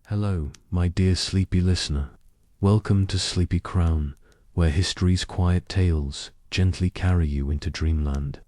Hello, my dear sleepy listener. Welcome to Sleepy Crown, where history's quiet tales gently carry you into dreamland.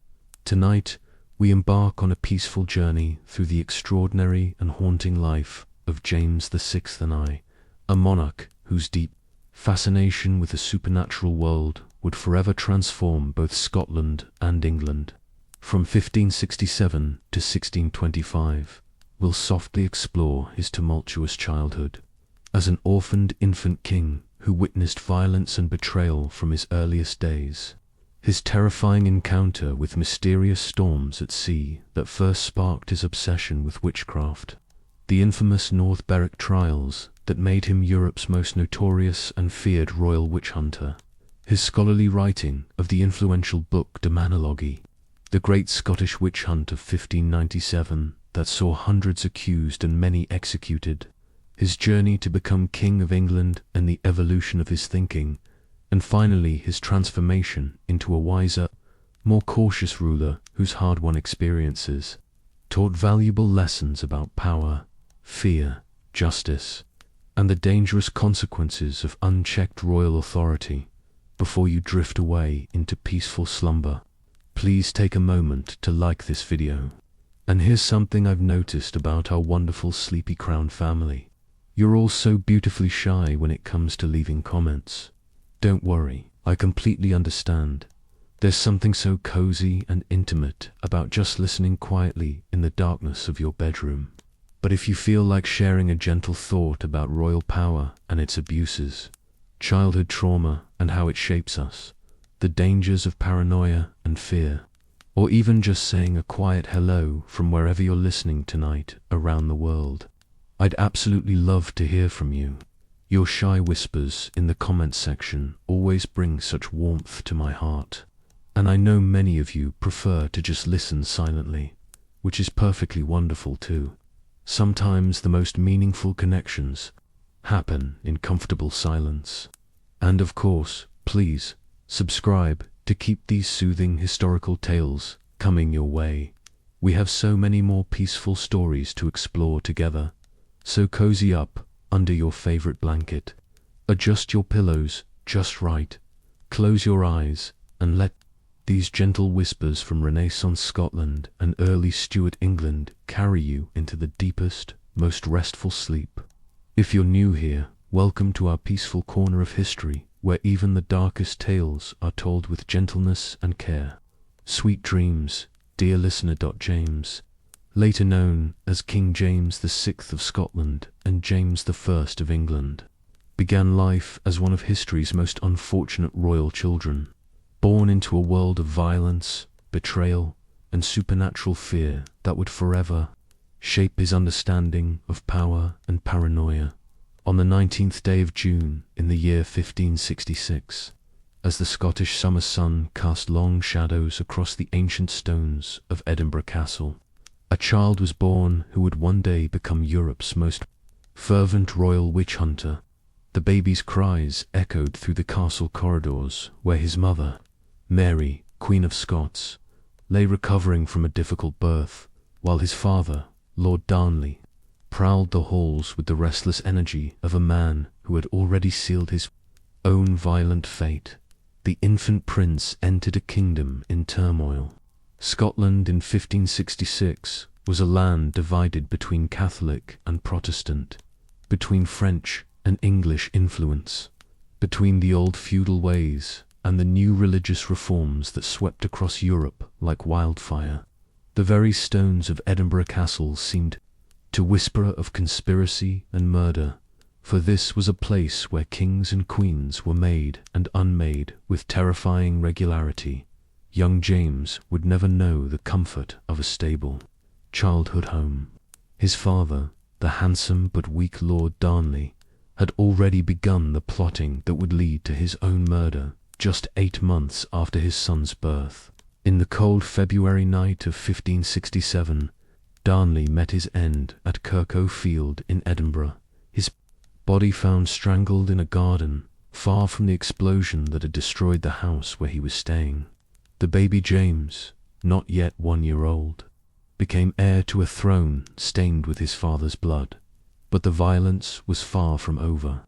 Tonight, we embark on a peaceful journey through the extraordinary and haunting life of James VI and I, a monarch whose deep fascination with the supernatural world would forever transform both Scotland and England. From 1567 to 1625, we'll softly explore his tumultuous childhood. As an orphaned infant king who witnessed violence and betrayal from his earliest days, his terrifying encounter with mysterious storms at sea that first sparked his obsession with witchcraft, the infamous North Berwick trials that made him Europe's most notorious and feared royal witch hunter, his scholarly writing of the influential book Daemonologie, the great Scottish witch hunt of 1597 that saw hundreds accused and many executed, his journey to become King of England and the evolution of his thinking, and finally his transformation into a wiser, more cautious ruler whose hard-won experiences taught valuable lessons about power, fear, justice, and the dangerous consequences of unchecked royal authority. Before you drift away into peaceful slumber, please take a moment to like this video. And here's something I've noticed about our wonderful Sleepy Crown family. You're all so beautifully shy when it comes to leaving comments. Don't worry, I completely understand. There's something so cozy and intimate about just listening quietly in the darkness of your bedroom. But if you feel like sharing a gentle thought about royal power and its abuses, childhood trauma and how it shapes us, the dangers of paranoia and fear, or even just saying a quiet hello from wherever you're listening tonight around the world, I'd absolutely love to hear from you. Your shy whispers in the comments section always bring such warmth to my heart, and I know many of you prefer to just listen silently, which is perfectly wonderful too. Sometimes the most meaningful connections happen in comfortable silence. And of course, please subscribe to keep these soothing historical tales coming your way. We have so many more peaceful stories to explore together, so cozy up under your favorite blanket. Adjust your pillows just right, close your eyes, and let these gentle whispers from Renaissance Scotland and early Stuart England carry you into the deepest, most restful sleep. If you're new here, welcome to our peaceful corner of history, where even the darkest tales are told with gentleness and care. Sweet dreams, dear listener. James, later known as King James VI of Scotland and James I of England, began life as one of history's most unfortunate royal children, born into a world of violence, betrayal, and supernatural fear that would forever shape his understanding of power and paranoia. On the 19th day of June in the year 1566, as the Scottish summer sun cast long shadows across the ancient stones of Edinburgh Castle, a child was born who would one day become Europe's most fervent royal witch hunter. The baby's cries echoed through the castle corridors where his mother, Mary, Queen of Scots, lay recovering from a difficult birth, while his father, Lord Darnley, prowled the halls with the restless energy of a man who had already sealed his own violent fate. The infant prince entered a kingdom in turmoil. Scotland in 1566 was a land divided between Catholic and Protestant, between French and English influence, between the old feudal ways and the new religious reforms that swept across Europe like wildfire. The very stones of Edinburgh Castle seemed to whisper of conspiracy and murder, for this was a place where kings and queens were made and unmade with terrifying regularity. Young James would never know the comfort of a stable childhood home. His father, the handsome but weak Lord Darnley, had already begun the plotting that would lead to his own murder just 8 months after his son's birth. In the cold February night of 1567, Darnley met his end at Kirkhoe Field in Edinburgh, his body found strangled in a garden far from the explosion that had destroyed the house where he was staying. The baby James, not yet 1 year old, became heir to a throne stained with his father's blood. But the violence was far from over.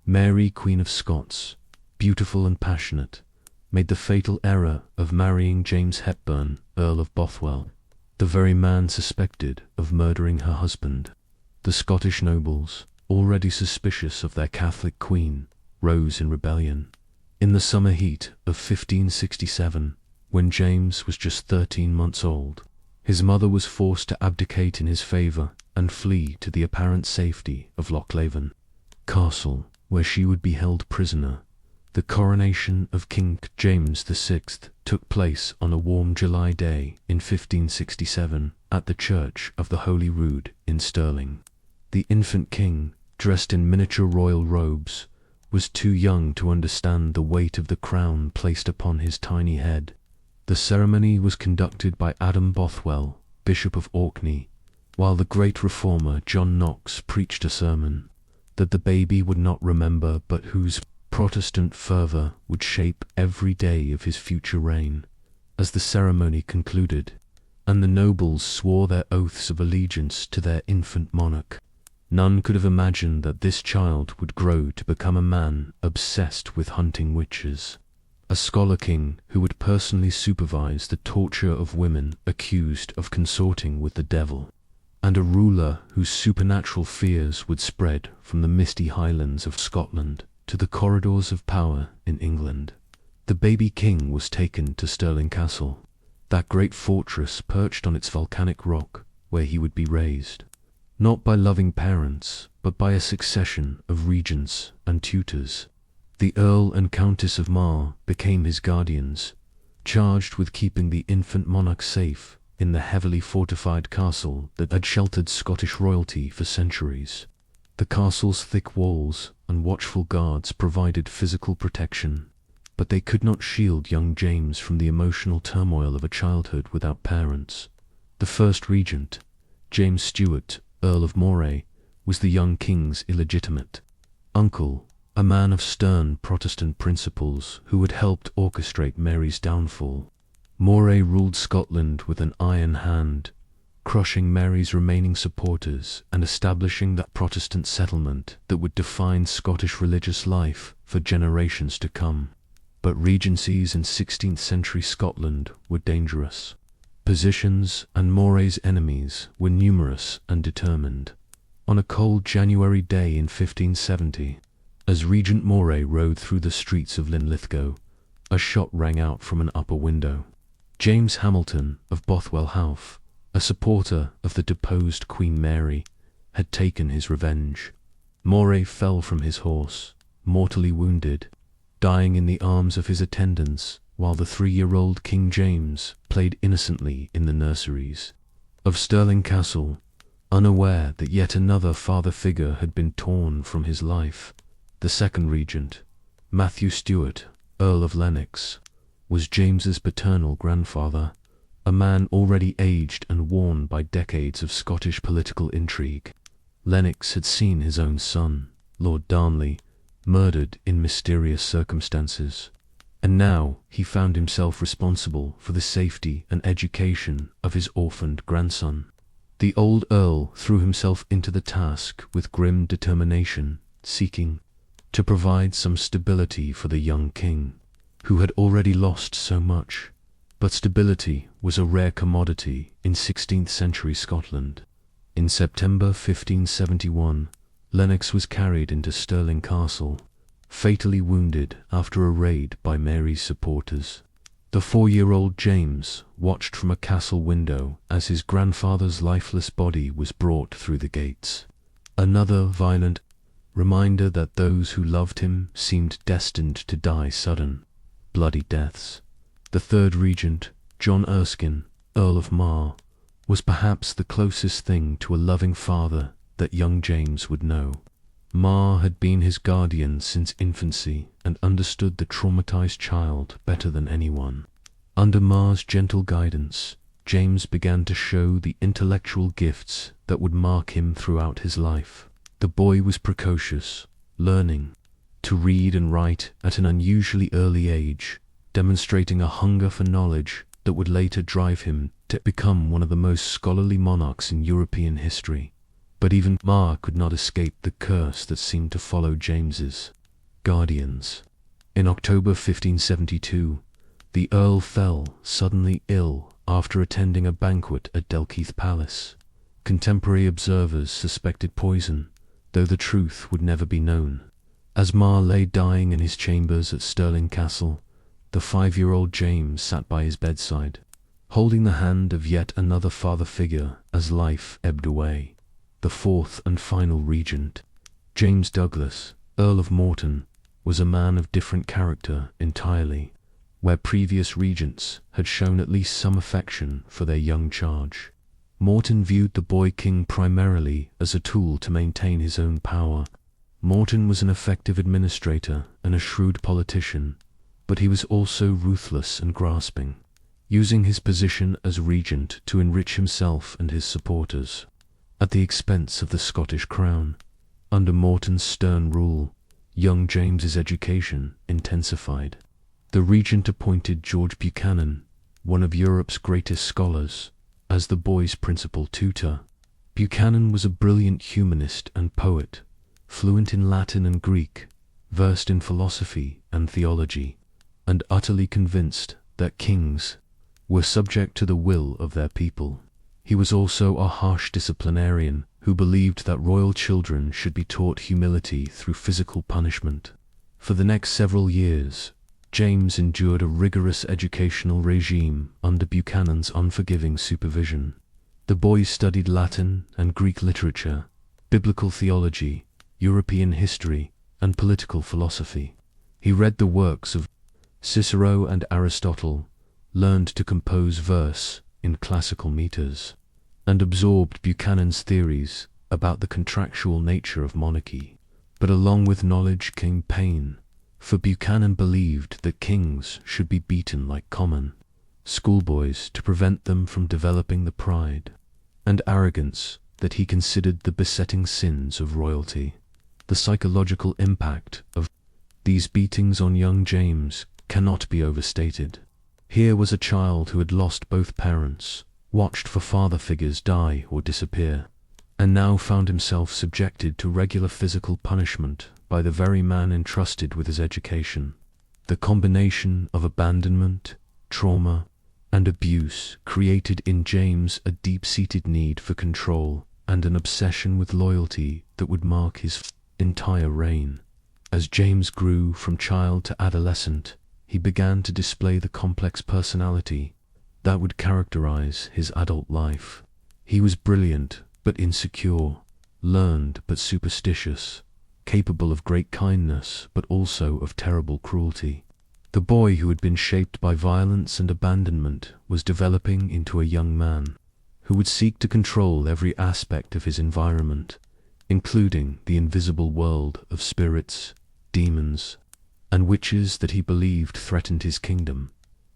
Mary, Queen of Scots, beautiful and passionate, made the fatal error of marrying James Hepburn, Earl of Bothwell, the very man suspected of murdering her husband. The Scottish nobles, already suspicious of their Catholic queen, rose in rebellion. In the summer heat of 1567, when James was just 13 months old, his mother was forced to abdicate in his favour and flee to the apparent safety of Lochleven Castle, where she would be held prisoner. The coronation of King James VI took place on a warm July day in 1567 at the Church of the Holy Rood in Stirling. The infant king, dressed in miniature royal robes, was too young to understand the weight of the crown placed upon his tiny head. The ceremony was conducted by Adam Bothwell, Bishop of Orkney, while the great reformer John Knox preached a sermon that the baby would not remember, but whose Protestant fervour would shape every day of his future reign. As the ceremony concluded, and the nobles swore their oaths of allegiance to their infant monarch, none could have imagined that this child would grow to become a man obsessed with hunting witches, a scholar king who would personally supervise the torture of women accused of consorting with the devil, and a ruler whose supernatural fears would spread from the misty highlands of Scotland to the corridors of power in England. The baby king was taken to Stirling Castle, that great fortress perched on its volcanic rock, where he would be raised, not by loving parents, but by a succession of regents and tutors. The Earl and Countess of Mar became his guardians, charged with keeping the infant monarch safe in the heavily fortified castle that had sheltered Scottish royalty for centuries. The castle's thick walls and watchful guards provided physical protection, but they could not shield young James from the emotional turmoil of a childhood without parents. The first regent, James Stuart, Earl of Moray, was the young king's illegitimate uncle, a man of stern Protestant principles who had helped orchestrate Mary's downfall. Moray ruled Scotland with an iron hand, crushing Mary's remaining supporters and establishing that Protestant settlement that would define Scottish religious life for generations to come. But regencies in 16th century Scotland were dangerous. Positions and Moray's enemies were numerous and determined. On a cold January day in 1570, as Regent Moray rode through the streets of Linlithgow, a shot rang out from an upper window. James Hamilton of Bothwell House, a supporter of the deposed Queen Mary, had taken his revenge. Moray fell from his horse, mortally wounded, dying in the arms of his attendants, while the 3-year-old King James played innocently in the nurseries of Stirling Castle, unaware that yet another father figure had been torn from his life. The second regent, Matthew Stewart, Earl of Lennox, was James's paternal grandfather, a man already aged and worn by decades of Scottish political intrigue. Lennox had seen his own son, Lord Darnley, murdered in mysterious circumstances, and now he found himself responsible for the safety and education of his orphaned grandson. The old Earl threw himself into the task with grim determination, seeking to provide some stability for the young king, who had already lost so much. But stability was a rare commodity in 16th century Scotland. In September 1571, Lennox was carried into Stirling Castle, fatally wounded after a raid by Mary's supporters. The 4-year-old James watched from a castle window as his grandfather's lifeless body was brought through the gates. Another violent reminder that those who loved him seemed destined to die sudden, bloody deaths. The third regent, John Erskine, Earl of Mar, was perhaps the closest thing to a loving father that young James would know. Mar had been his guardian since infancy and understood the traumatized child better than anyone. Under Mar's gentle guidance, James began to show the intellectual gifts that would mark him throughout his life. The boy was precocious, learning to read and write at an unusually early age, demonstrating a hunger for knowledge that would later drive him to become one of the most scholarly monarchs in European history. But even Mar could not escape the curse that seemed to follow James's guardians. In October 1572, the Earl fell suddenly ill after attending a banquet at Dalkeith Palace. Contemporary observers suspected poison, though the truth would never be known. As Mar lay dying in his chambers at Stirling Castle, the 5-year-old James sat by his bedside, holding the hand of yet another father figure as life ebbed away. The fourth and final regent, James Douglas, Earl of Morton, was a man of different character entirely. Where previous regents had shown at least some affection for their young charge, Morton viewed the boy king primarily as a tool to maintain his own power. Morton was an effective administrator and a shrewd politician, but he was also ruthless and grasping, using his position as regent to enrich himself and his supporters, at the expense of the Scottish crown. Under Morton's stern rule, young James's education intensified. The regent appointed George Buchanan, one of Europe's greatest scholars, as the boy's principal tutor. Buchanan was a brilliant humanist and poet, fluent in Latin and Greek, versed in philosophy and theology, and utterly convinced that kings were subject to the will of their people. He was also a harsh disciplinarian who believed that royal children should be taught humility through physical punishment. For the next several years, James endured a rigorous educational regime under Buchanan's unforgiving supervision. The boy studied Latin and Greek literature, biblical theology, European history, and political philosophy. He read the works of Cicero and Aristotle, learned to compose verse in classical meters, and absorbed Buchanan's theories about the contractual nature of monarchy. But along with knowledge came pain, for Buchanan believed that kings should be beaten like common schoolboys to prevent them from developing the pride and arrogance that he considered the besetting sins of royalty. The psychological impact of these beatings on young James cannot be overstated. Here was a child who had lost both parents, watched for father figures die or disappear, and now found himself subjected to regular physical punishment by the very man entrusted with his education. The combination of abandonment, trauma, and abuse created in James a deep-seated need for control and an obsession with loyalty that would mark his entire reign. As James grew from child to adolescent, he began to display the complex personality that would characterize his adult life. He was brilliant but insecure, learned but superstitious, capable of great kindness but also of terrible cruelty. The boy who had been shaped by violence and abandonment was developing into a young man who would seek to control every aspect of his environment, including the invisible world of spirits, demons, and witches that he believed threatened his kingdom.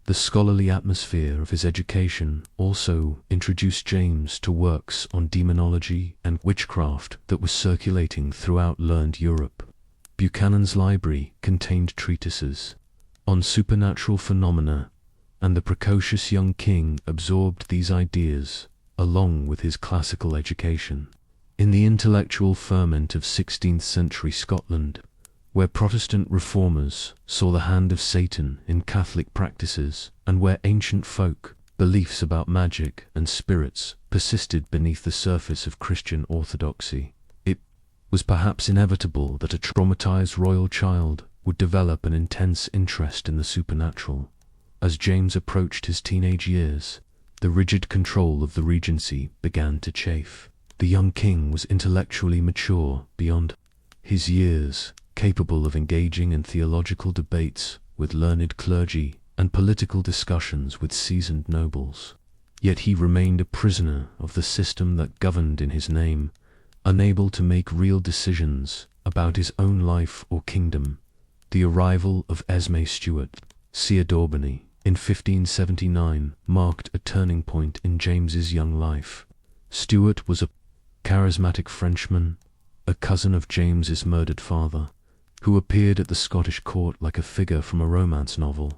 The scholarly atmosphere of his education also introduced James to works on demonology and witchcraft that were circulating throughout learned Europe. Buchanan's library contained treatises on supernatural phenomena, and the precocious young king absorbed these ideas along with his classical education. In the intellectual ferment of 16th century Scotland, where Protestant reformers saw the hand of Satan in Catholic practices, and where ancient folk beliefs about magic and spirits persisted beneath the surface of Christian orthodoxy, it was perhaps inevitable that a traumatized royal child would develop an intense interest in the supernatural. As James approached his teenage years, the rigid control of the regency began to chafe. The young king was intellectually mature beyond his years, capable of engaging in theological debates with learned clergy and political discussions with seasoned nobles. Yet he remained a prisoner of the system that governed in his name, unable to make real decisions about his own life or kingdom. The arrival of Esme Stuart, Seer d'Aubigny, in 1579 marked a turning point in James's young life. Stuart was a charismatic Frenchman, a cousin of James's murdered father, who appeared at the Scottish court like a figure from a romance novel.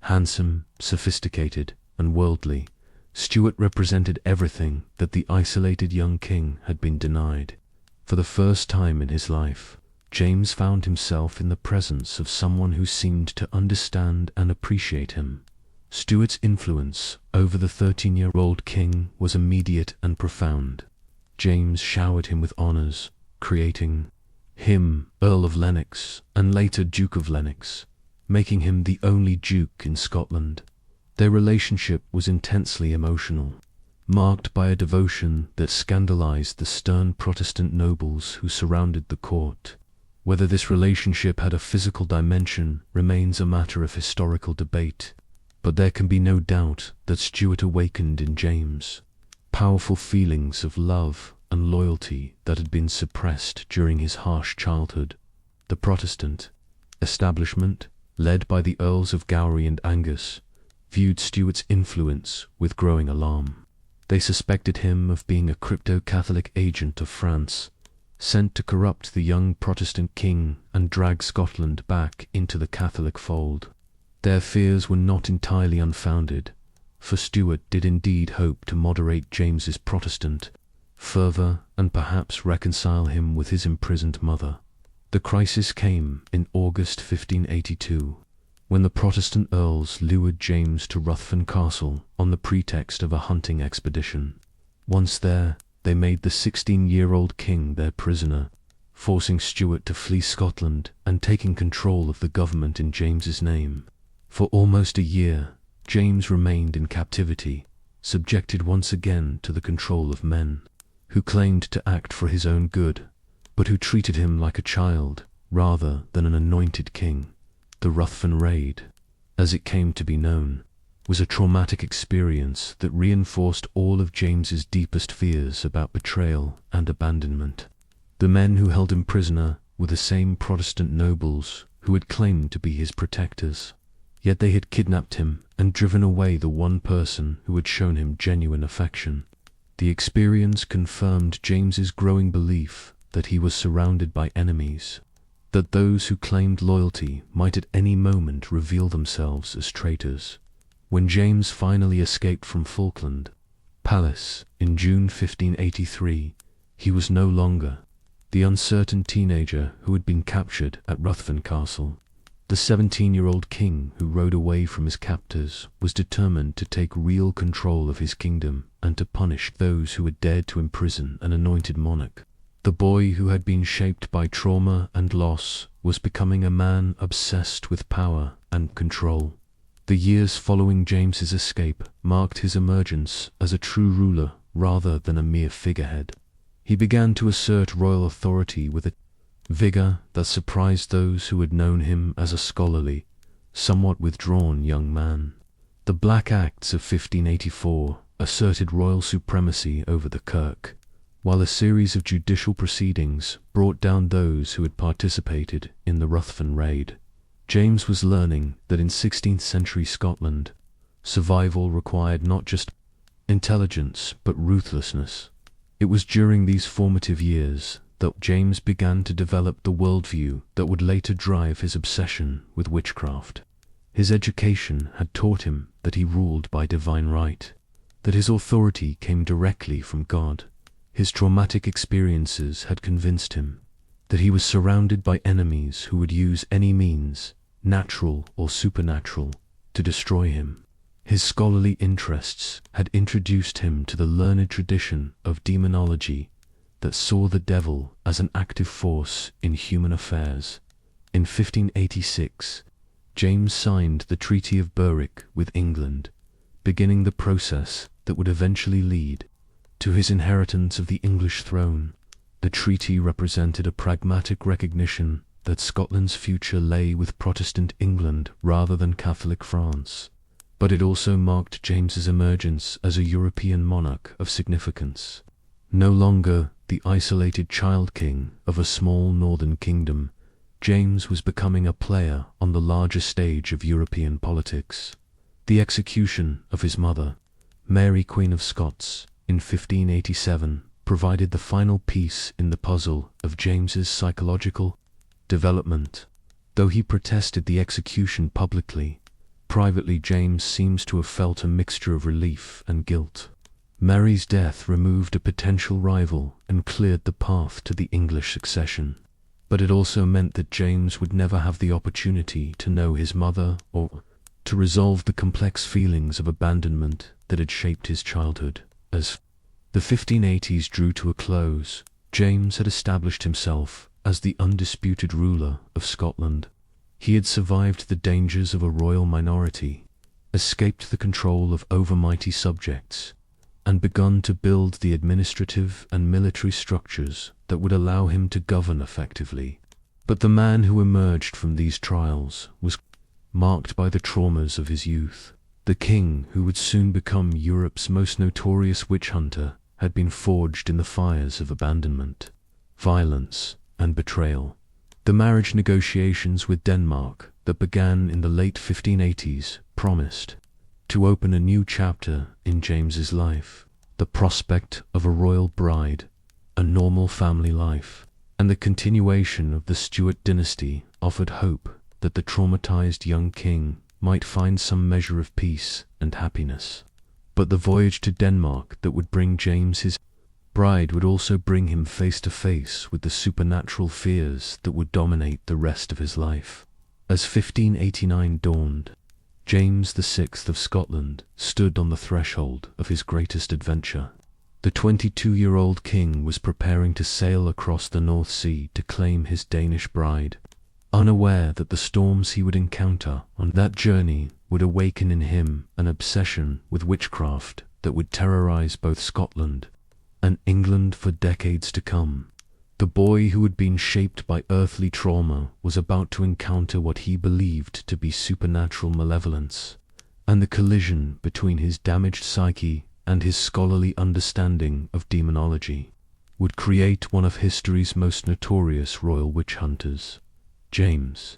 Handsome, sophisticated, and worldly, Stuart represented everything that the isolated young king had been denied. For the first time in his life, James found himself in the presence of someone who seemed to understand and appreciate him. Stuart's influence over the 13-year-old king was immediate and profound. James showered him with honors, creating him Earl of Lennox and later Duke of Lennox, making him the only duke in Scotland. Their relationship was intensely emotional, marked by a devotion that scandalized the stern Protestant nobles who surrounded the court. Whether this relationship had a physical dimension remains a matter of historical debate, but there can be no doubt that Stuart awakened in James powerful feelings of love and loyalty that had been suppressed during his harsh childhood. The Protestant establishment, led by the Earls of Gowrie and Angus, viewed Stuart's influence with growing alarm. They suspected him of being a crypto-Catholic agent of France, sent to corrupt the young Protestant king and drag Scotland back into the Catholic fold. Their fears were not entirely unfounded, for Stuart did indeed hope to moderate James's Protestant fervor and perhaps reconcile him with his imprisoned mother. The crisis came in August 1582, when the Protestant earls lured James to Ruthven Castle on the pretext of a hunting expedition. Once there, they made the 16-year-old king their prisoner, forcing Stuart to flee Scotland and taking control of the government in James's name. For almost a year, James remained in captivity, subjected once again to the control of men who claimed to act for his own good, but who treated him like a child rather than an anointed king. The Ruthven Raid, as it came to be known, was a traumatic experience that reinforced all of James's deepest fears about betrayal and abandonment. The men who held him prisoner were the same Protestant nobles who had claimed to be his protectors, yet they had kidnapped him and driven away the one person who had shown him genuine affection. The experience confirmed James's growing belief that he was surrounded by enemies, that those who claimed loyalty might at any moment reveal themselves as traitors. When James finally escaped from Falkland Palace in June 1583, he was no longer the uncertain teenager who had been captured at Ruthven Castle. The 17-year-old king who rode away from his captors was determined to take real control of his kingdom and to punish those who had dared to imprison an anointed monarch. The boy who had been shaped by trauma and loss was becoming a man obsessed with power and control. The years following James's escape marked his emergence as a true ruler rather than a mere figurehead. He began to assert royal authority with a vigor that surprised those who had known him as a scholarly, somewhat withdrawn young man. The Black Acts of 1584 asserted royal supremacy over the Kirk, while a series of judicial proceedings brought down those who had participated in the Ruthven Raid. James was learning that in 16th century Scotland, survival required not just intelligence but ruthlessness. It was during these formative years that James began to develop the worldview that would later drive his obsession with witchcraft. His education had taught him that he ruled by divine right, that his authority came directly from God. His traumatic experiences had convinced him that he was surrounded by enemies who would use any means, natural or supernatural, to destroy him. His scholarly interests had introduced him to the learned tradition of Daemonologie that saw the devil as an active force in human affairs. In 1586, James signed the Treaty of Berwick with England, beginning the process that would eventually lead to his inheritance of the English throne. The treaty represented a pragmatic recognition that Scotland's future lay with Protestant England rather than Catholic France, but it also marked James's emergence as a European monarch of significance. No longer the isolated child king of a small northern kingdom, James was becoming a player on the larger stage of European politics. The execution of his mother, Mary Queen of Scots, in 1587 provided the final piece in the puzzle of James's psychological development. Though he protested the execution publicly, privately, James seems to have felt a mixture of relief and guilt. Mary's death removed a potential rival and cleared the path to the English succession. But it also meant that James would never have the opportunity to know his mother or to resolve the complex feelings of abandonment that had shaped his childhood. As the 1580s drew to a close, James had established himself as the undisputed ruler of Scotland. He had survived the dangers of a royal minority, escaped the control of overmighty subjects, and begun to build the administrative and military structures that would allow him to govern effectively. But the man who emerged from these trials was marked by the traumas of his youth. The king, who would soon become Europe's most notorious witch hunter, had been forged in the fires of abandonment, violence, and betrayal. The marriage negotiations with Denmark that began in the late 1580s promised to open a new chapter in James's life. The prospect of a royal bride, a normal family life, and the continuation of the Stuart dynasty offered hope that the traumatized young king might find some measure of peace and happiness. But the voyage to Denmark that would bring James his bride would also bring him face to face with the supernatural fears that would dominate the rest of his life. As 1589 dawned, James VI of Scotland stood on the threshold of his greatest adventure. The 22-year-old king was preparing to sail across the North Sea to claim his Danish bride, unaware that the storms he would encounter on that journey would awaken in him an obsession with witchcraft that would terrorize both Scotland and England for decades to come. The boy who had been shaped by earthly trauma was about to encounter what he believed to be supernatural malevolence, and the collision between his damaged psyche and his scholarly understanding of demonology would create one of history's most notorious royal witch hunters. James,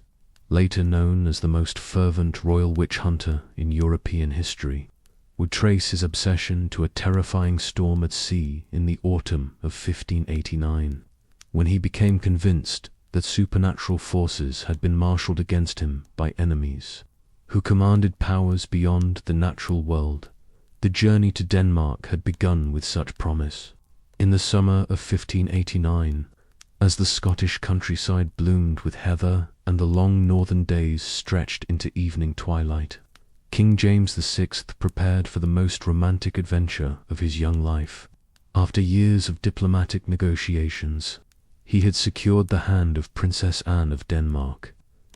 later known as the most fervent royal witch hunter in European history, would trace his obsession to a terrifying storm at sea in the autumn of 1589. When he became convinced that supernatural forces had been marshaled against him by enemies who commanded powers beyond the natural world. The journey to Denmark had begun with such promise. In the summer of 1589, as the Scottish countryside bloomed with heather and the long northern days stretched into evening twilight, King James VI prepared for the most romantic adventure of his young life. After years of diplomatic negotiations, he had secured the hand of Princess Anne of Denmark,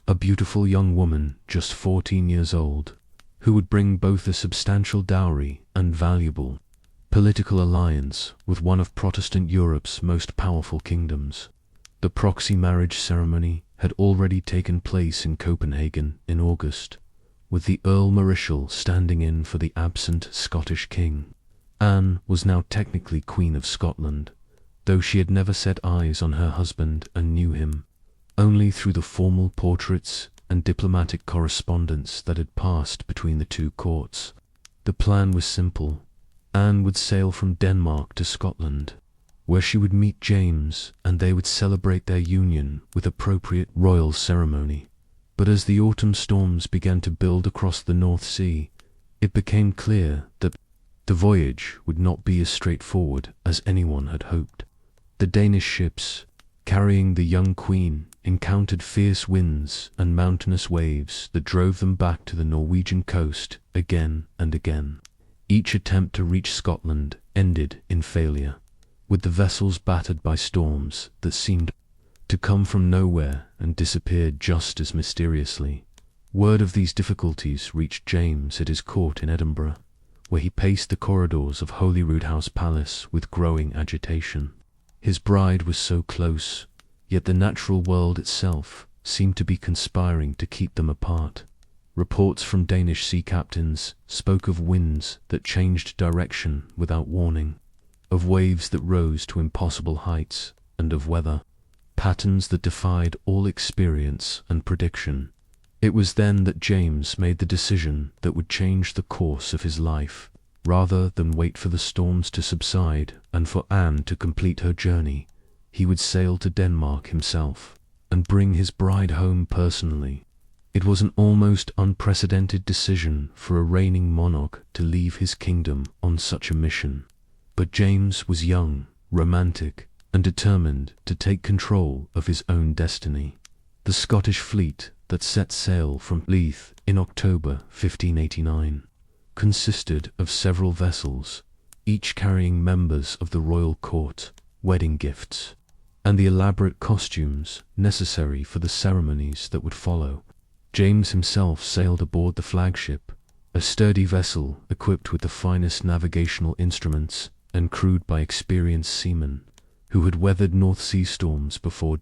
a beautiful young woman just 14 years old, who would bring both a substantial dowry and valuable political alliance with one of Protestant Europe's most powerful kingdoms. The proxy marriage ceremony had already taken place in Copenhagen in August, with the Earl Marischal standing in for the absent Scottish king. Anne was now technically Queen of Scotland, though she had never set eyes on her husband and knew him only through the formal portraits and diplomatic correspondence that had passed between the two courts. The plan was simple. Anne would sail from Denmark to Scotland, where she would meet James and they would celebrate their union with appropriate royal ceremony. But as the autumn storms began to build across the North Sea, it became clear that the voyage would not be as straightforward as anyone had hoped. The Danish ships, carrying the young queen, encountered fierce winds and mountainous waves that drove them back to the Norwegian coast again and again. Each attempt to reach Scotland ended in failure, with the vessels battered by storms that seemed to come from nowhere and disappeared just as mysteriously. Word of these difficulties reached James at his court in Edinburgh, where he paced the corridors of Holyrood House Palace with growing agitation. His bride was so close, yet the natural world itself seemed to be conspiring to keep them apart. Reports from Danish sea captains spoke of winds that changed direction without warning, of waves that rose to impossible heights, and of weather patterns that defied all experience and prediction. It was then that James made the decision that would change the course of his life. Rather than wait for the storms to subside and for Anne to complete her journey, he would sail to Denmark himself and bring his bride home personally. It was an almost unprecedented decision for a reigning monarch to leave his kingdom on such a mission. But James was young, romantic, and determined to take control of his own destiny. The Scottish fleet that set sail from Leith in October 1589 consisted of several vessels, each carrying members of the royal court, wedding gifts, and the elaborate costumes necessary for the ceremonies that would follow. James himself sailed aboard the flagship, a sturdy vessel equipped with the finest navigational instruments and crewed by experienced seamen who had weathered North Sea storms before.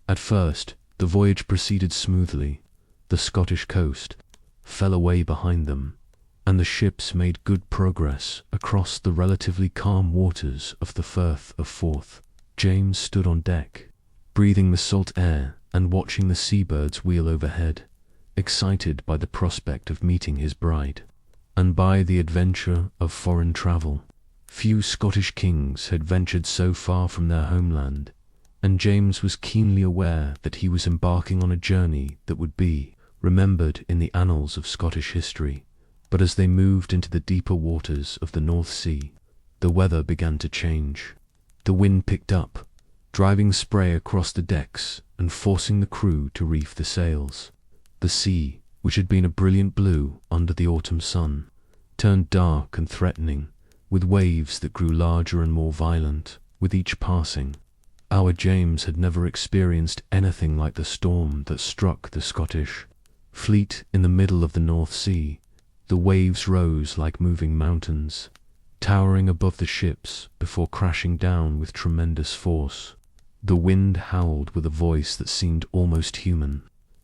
At first, the voyage proceeded smoothly. The Scottish coast fell away behind them, and the ships made good progress across the relatively calm waters of the Firth of Forth. James stood on deck, breathing the salt air and watching the seabirds wheel overhead, excited by the prospect of meeting his bride, and by the adventure of foreign travel. Few Scottish kings had ventured so far from their homeland, and James was keenly aware that he was embarking on a journey that would be remembered in the annals of Scottish history. But as they moved into the deeper waters of the North Sea, the weather began to change. The wind picked up, driving spray across the decks and forcing the crew to reef the sails. The sea, which had been a brilliant blue under the autumn sun, turned dark and threatening, with waves that grew larger and more violent with each passing. Our James had never experienced anything like the storm that struck the Scottish fleet in the middle of the North Sea. The waves rose like moving mountains, towering above the ships before crashing down with tremendous force. The wind howled with a voice that seemed almost human,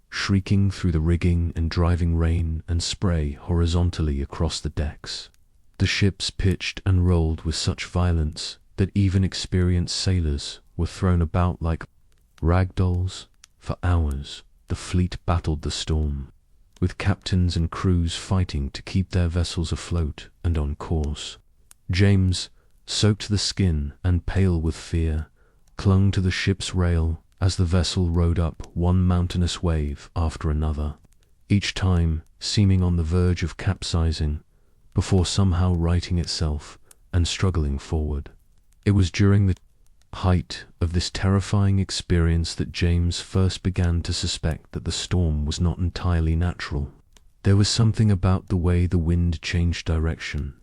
shrieking through the rigging and driving rain and spray horizontally across the decks. The ships pitched and rolled with such violence that even experienced sailors were thrown about like ragdolls. For hours, the fleet battled the storm, with captains and crews fighting to keep their vessels afloat and on course. James, soaked to the skin and pale with fear, clung to the ship's rail as the vessel rode up one mountainous wave after another, each time seeming on the verge of capsizing, before somehow righting itself and struggling forward. It was during the height of this terrifying experience that James first began to suspect that the storm was not entirely natural. There was something about the way the wind changed direction,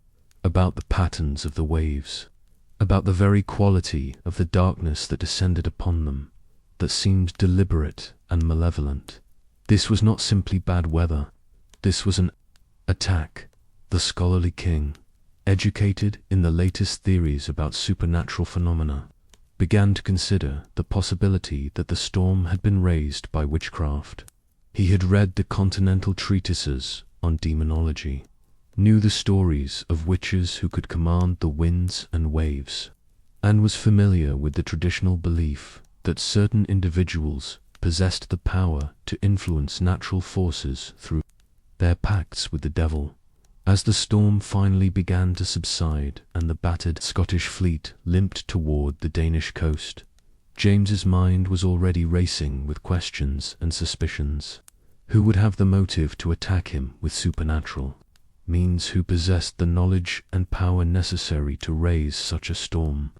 about the patterns of the waves, about the very quality of the darkness that descended upon them, that seemed deliberate and malevolent. This was not simply bad weather. This was an attack. The scholarly king, educated in the latest theories about supernatural phenomena, began to consider the possibility that the storm had been raised by witchcraft. He had read the continental treatises on Daemonologie, knew the stories of witches who could command the winds and waves, and was familiar with the traditional belief that certain individuals possessed the power to influence natural forces through their pacts with the devil. As the storm finally began to subside and the battered Scottish fleet limped toward the Danish coast, James's mind was already racing with questions and suspicions. Who would have the motive to attack him with supernatural means? Who possessed the knowledge and power necessary to raise such a storm?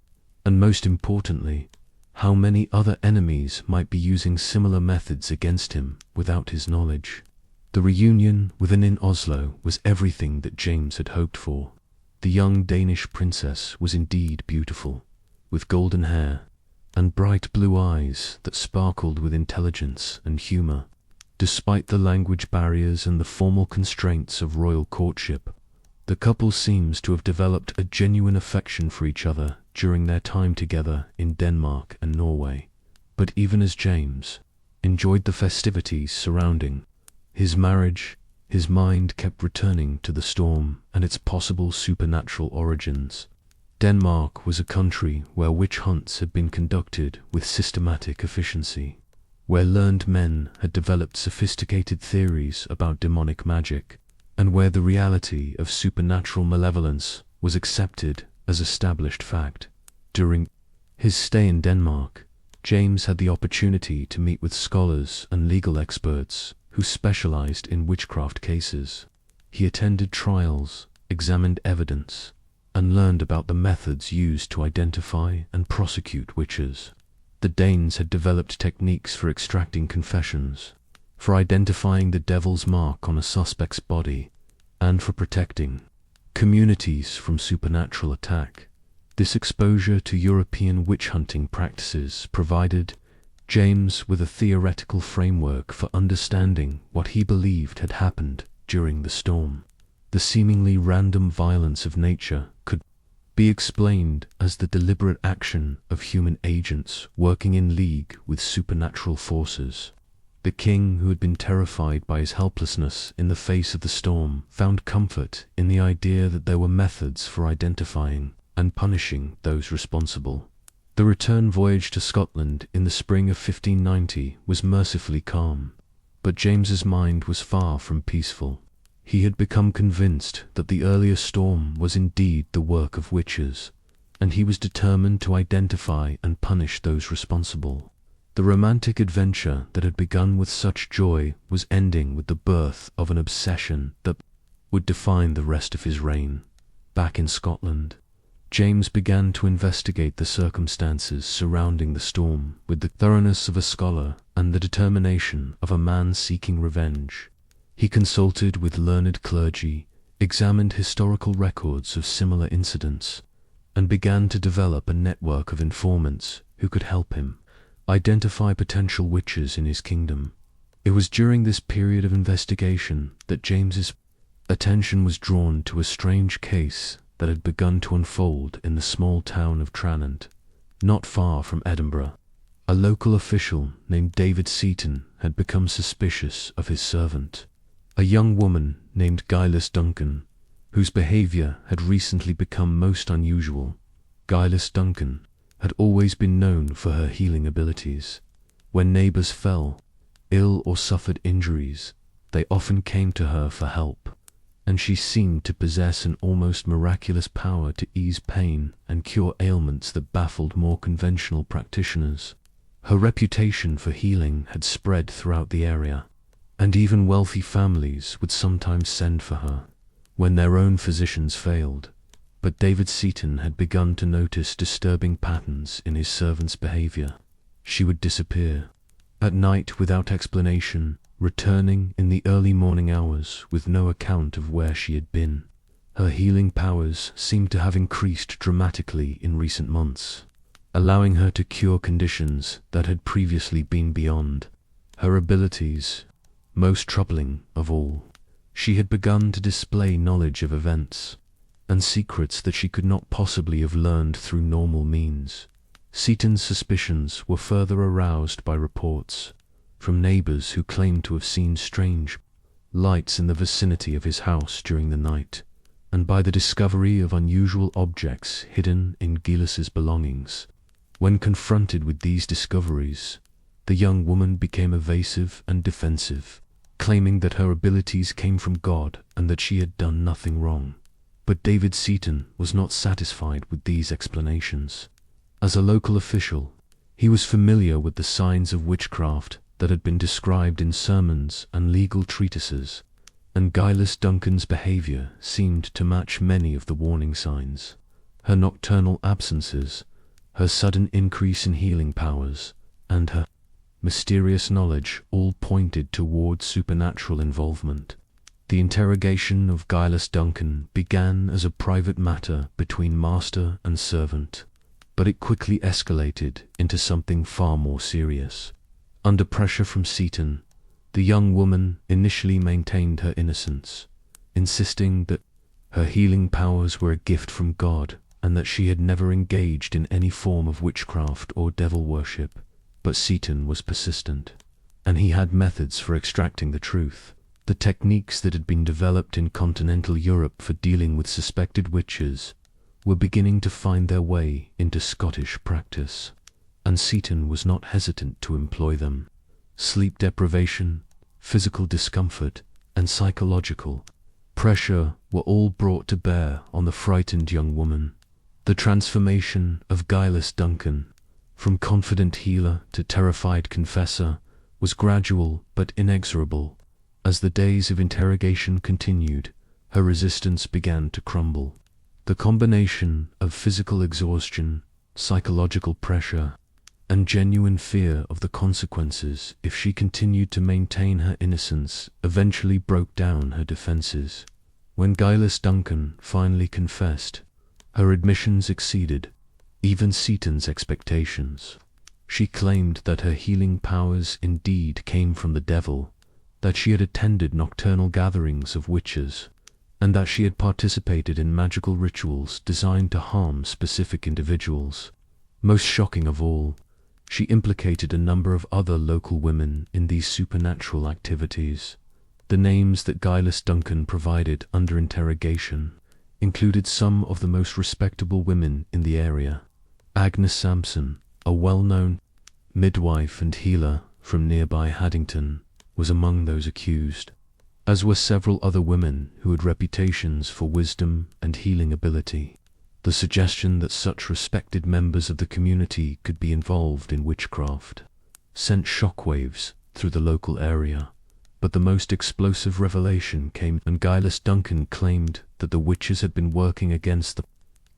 And most importantly, how many other enemies might be using similar methods against him without his knowledge? The reunion with Anne in Oslo was everything that James had hoped for. The young Danish princess was indeed beautiful, with golden hair and bright blue eyes that sparkled with intelligence and humor. Despite the language barriers and the formal constraints of royal courtship, the couple seems to have developed a genuine affection for each other during their time together in Denmark and Norway. But even as James enjoyed the festivities surrounding his marriage, his mind kept returning to the storm and its possible supernatural origins. Denmark was a country where witch hunts had been conducted with systematic efficiency, where learned men had developed sophisticated theories about demonic magic, and where the reality of supernatural malevolence was accepted as established fact. During his stay in Denmark, James had the opportunity to meet with scholars and legal experts who specialized in witchcraft cases. He attended trials, examined evidence, and learned about the methods used to identify and prosecute witches. The Danes had developed techniques for extracting confessions, for identifying the devil's mark on a suspect's body, and for protecting communities from supernatural attack. This exposure to European witch-hunting practices provided James with a theoretical framework for understanding what he believed had happened during the storm. The seemingly random violence of nature could be explained as the deliberate action of human agents working in league with supernatural forces. The king, who had been terrified by his helplessness in the face of the storm, found comfort in the idea that there were methods for identifying and punishing those responsible. The return voyage to Scotland in the spring of 1590 was mercifully calm, but James's mind was far from peaceful. He had become convinced that the earlier storm was indeed the work of witches, and he was determined to identify and punish those responsible. The romantic adventure that had begun with such joy was ending with the birth of an obsession that would define the rest of his reign. Back in Scotland, James began to investigate the circumstances surrounding the storm with the thoroughness of a scholar and the determination of a man seeking revenge. He consulted with learned clergy, examined historical records of similar incidents, and began to develop a network of informants who could help him identify potential witches in his kingdom. It was during this period of investigation that James's attention was drawn to a strange case that had begun to unfold in the small town of Tranent, not far from Edinburgh. A local official named David Seaton had become suspicious of his servant, a young woman named Gillis Duncan, whose behavior had recently become most unusual. Gillis Duncan had always been known for her healing abilities. When neighbors fell ill or suffered injuries, they often came to her for help, and she seemed to possess an almost miraculous power to ease pain and cure ailments that baffled more conventional practitioners. Her reputation for healing had spread throughout the area, and even wealthy families would sometimes send for her when their own physicians failed. But David Seaton had begun to notice disturbing patterns in his servant's behavior. She would disappear at night without explanation, returning in the early morning hours with no account of where she had been. Her healing powers seemed to have increased dramatically in recent months, allowing her to cure conditions that had previously been beyond her abilities. Most troubling of all, she had begun to display knowledge of events and secrets that she could not possibly have learned through normal means. Seaton's suspicions were further aroused by reports from neighbors who claimed to have seen strange lights in the vicinity of his house during the night, and by the discovery of unusual objects hidden in Gillis's belongings. When confronted with these discoveries, the young woman became evasive and defensive, claiming that her abilities came from God and that she had done nothing wrong. But David Seaton was not satisfied with these explanations. As a local official, he was familiar with the signs of witchcraft that had been described in sermons and legal treatises, and Gillis Duncan's behavior seemed to match many of the warning signs. Her nocturnal absences, her sudden increase in healing powers, and her mysterious knowledge all pointed towards supernatural involvement. The interrogation of Gillis Duncan began as a private matter between master and servant, but it quickly escalated into something far more serious. Under pressure from Seaton, the young woman initially maintained her innocence, insisting that her healing powers were a gift from God and that she had never engaged in any form of witchcraft or devil worship. But Seaton was persistent, and he had methods for extracting the truth. The techniques that had been developed in continental Europe for dealing with suspected witches were beginning to find their way into Scottish practice, and Seaton was not hesitant to employ them. Sleep deprivation, physical discomfort, and psychological pressure were all brought to bear on the frightened young woman. The transformation of Gillis Duncan from confident healer to terrified confessor was gradual but inexorable. As the days of interrogation continued, her resistance began to crumble. The combination of physical exhaustion, psychological pressure, and genuine fear of the consequences if she continued to maintain her innocence eventually broke down her defenses. When Gillis Duncan finally confessed, her admissions exceeded even Seaton's expectations. She claimed that her healing powers indeed came from the devil, that she had attended nocturnal gatherings of witches, and that she had participated in magical rituals designed to harm specific individuals. Most shocking of all, she implicated a number of other local women in these supernatural activities. The names that Gillis Duncan provided under interrogation included some of the most respectable women in the area. Agnes Sampson, a well-known midwife and healer from nearby Haddington, was among those accused, as were several other women who had reputations for wisdom and healing ability. The suggestion that such respected members of the community could be involved in witchcraft sent shockwaves through the local area, but the most explosive revelation came when Gillis Duncan claimed that the witches had been working against the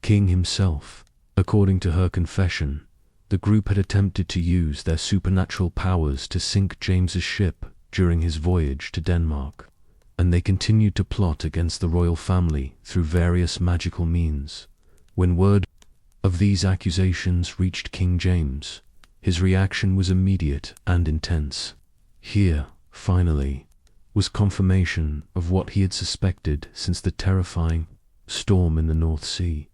king himself. According to her confession, the group had attempted to use their supernatural powers to sink James's ship during his voyage to Denmark, and they continued to plot against the royal family through various magical means. When word of these accusations reached King James, his reaction was immediate and intense. Here, finally, was confirmation of what he had suspected since the terrifying storm in the North Sea.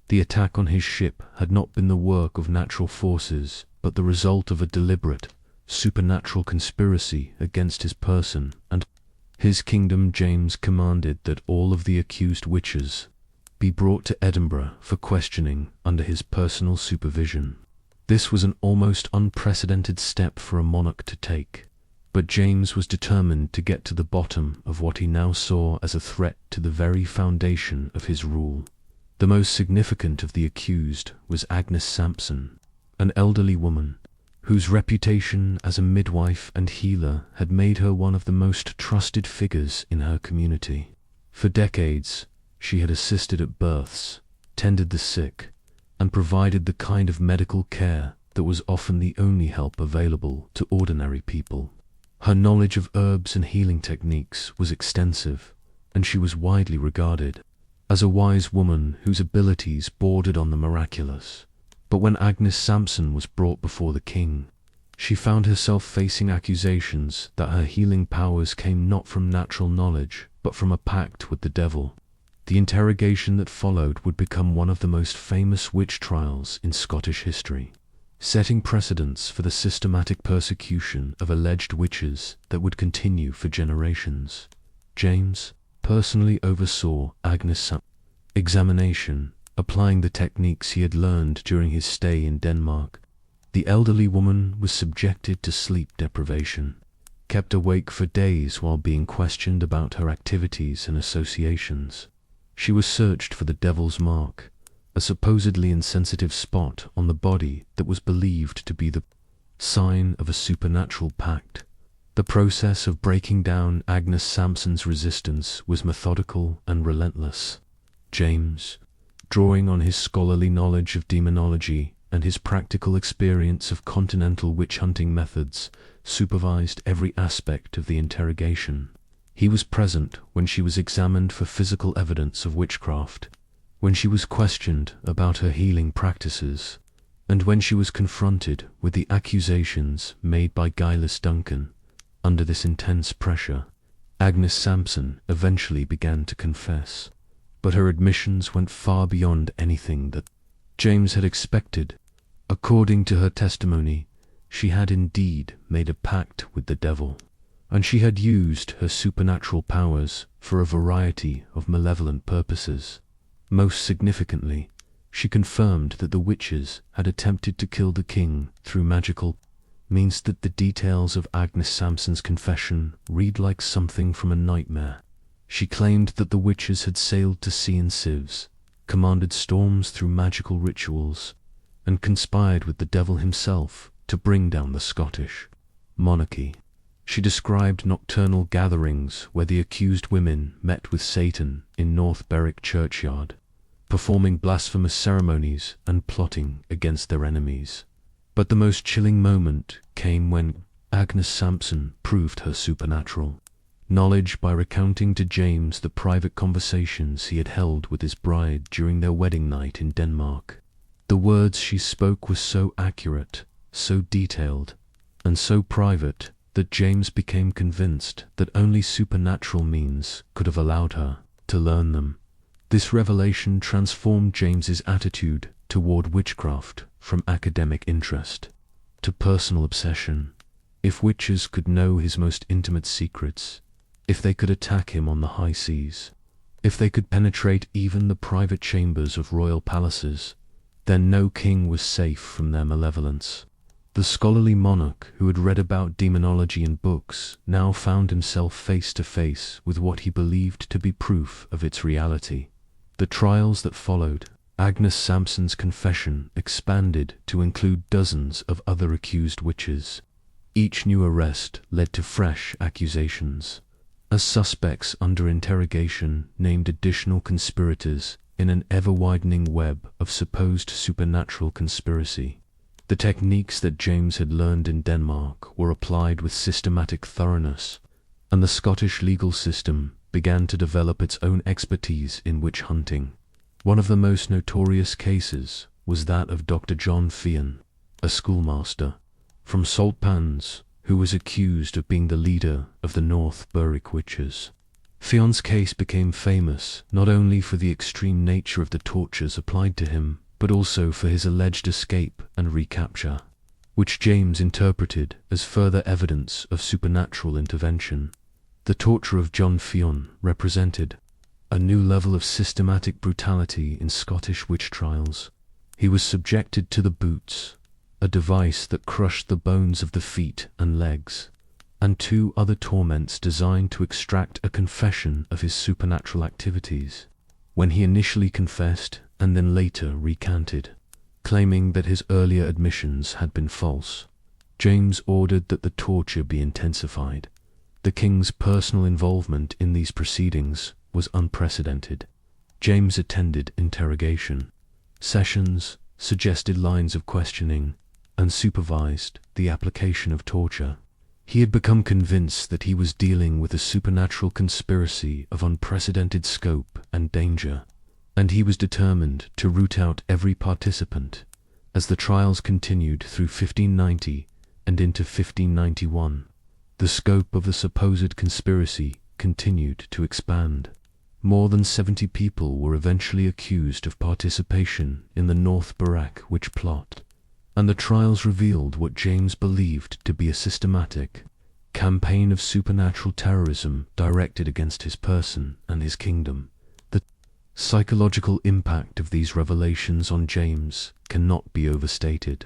The attack on his ship had not been the work of natural forces, but the result of a deliberate, supernatural conspiracy against his person and his kingdom. James commanded that all of the accused witches be brought to Edinburgh for questioning under his personal supervision. This was an almost unprecedented step for a monarch to take, but James was determined to get to the bottom of what he now saw as a threat to the very foundation of his rule. The most significant of the accused was Agnes Sampson, an elderly woman whose reputation as a midwife and healer had made her one of the most trusted figures in her community. For decades, she had assisted at births, tended the sick, and provided the kind of medical care that was often the only help available to ordinary people. Her knowledge of herbs and healing techniques was extensive, and she was widely regarded as a wise woman whose abilities bordered on the miraculous. But when Agnes Sampson was brought before the king, she found herself facing accusations that her healing powers came not from natural knowledge, but from a pact with the devil. The interrogation that followed would become one of the most famous witch trials in Scottish history, setting precedents for the systematic persecution of alleged witches that would continue for generations. James personally oversaw Agnes Sampson's examination, applying the techniques he had learned during his stay in Denmark. The elderly woman was subjected to sleep deprivation, kept awake for days while being questioned about her activities and associations. She was searched for the devil's mark, a supposedly insensitive spot on the body that was believed to be the sign of a supernatural pact. The process of breaking down Agnes Sampson's resistance was methodical and relentless. James, drawing on his scholarly knowledge of demonology and his practical experience of continental witch-hunting methods, supervised every aspect of the interrogation. He was present when she was examined for physical evidence of witchcraft, when she was questioned about her healing practices, and when she was confronted with the accusations made by Gillis Duncan. Under this intense pressure, Agnes Sampson eventually began to confess, but her admissions went far beyond anything that James had expected. According to her testimony, she had indeed made a pact with the devil, and she had used her supernatural powers for a variety of malevolent purposes. Most significantly, she confirmed that the witches had attempted to kill the king through magical means. That the details of Agnes Sampson's confession read like something from a nightmare. She claimed that the witches had sailed to sea in sieves, commanded storms through magical rituals, and conspired with the devil himself to bring down the Scottish monarchy. She described nocturnal gatherings where the accused women met with Satan in North Berwick churchyard, performing blasphemous ceremonies and plotting against their enemies. But the most chilling moment came when Agnes Sampson proved her supernatural knowledge by recounting to James the private conversations he had held with his bride during their wedding night in Denmark. The words she spoke were so accurate, so detailed, and so private that James became convinced that only supernatural means could have allowed her to learn them. This revelation transformed James's attitude toward witchcraft from academic interest to personal obsession. If witches could know his most intimate secrets, if they could attack him on the high seas, if they could penetrate even the private chambers of royal palaces, then no king was safe from their malevolence. The scholarly monarch who had read about demonology in books now found himself face to face with what he believed to be proof of its reality. The trials that followed, Agnes Sampson's confession expanded to include dozens of other accused witches. Each new arrest led to fresh accusations, as suspects under interrogation named additional conspirators in an ever-widening web of supposed supernatural conspiracy. The techniques that James had learned in Denmark were applied with systematic thoroughness, and the Scottish legal system began to develop its own expertise in witch hunting. One of the most notorious cases was that of Dr. John Fian, a schoolmaster from Saltpans, who was accused of being the leader of the North Berwick witches. Fian's case became famous not only for the extreme nature of the tortures applied to him, but also for his alleged escape and recapture, which James interpreted as further evidence of supernatural intervention. The torture of John Fian represented a new level of systematic brutality in Scottish witch trials. He was subjected to the boots, a device that crushed the bones of the feet and legs, and two other torments designed to extract a confession of his supernatural activities. When he initially confessed and then later recanted, claiming that his earlier admissions had been false, James ordered that the torture be intensified. The king's personal involvement in these proceedings was unprecedented. James attended interrogation sessions, suggested lines of questioning, and supervised the application of torture. He had become convinced that he was dealing with a supernatural conspiracy of unprecedented scope and danger, and he was determined to root out every participant. As the trials continued through 1590 and into 1591, the scope of the supposed conspiracy continued to expand. More than 70 people were eventually accused of participation in the North Berwick witch plot, and the trials revealed what James believed to be a systematic campaign of supernatural terrorism directed against his person and his kingdom. The psychological impact of these revelations on James cannot be overstated.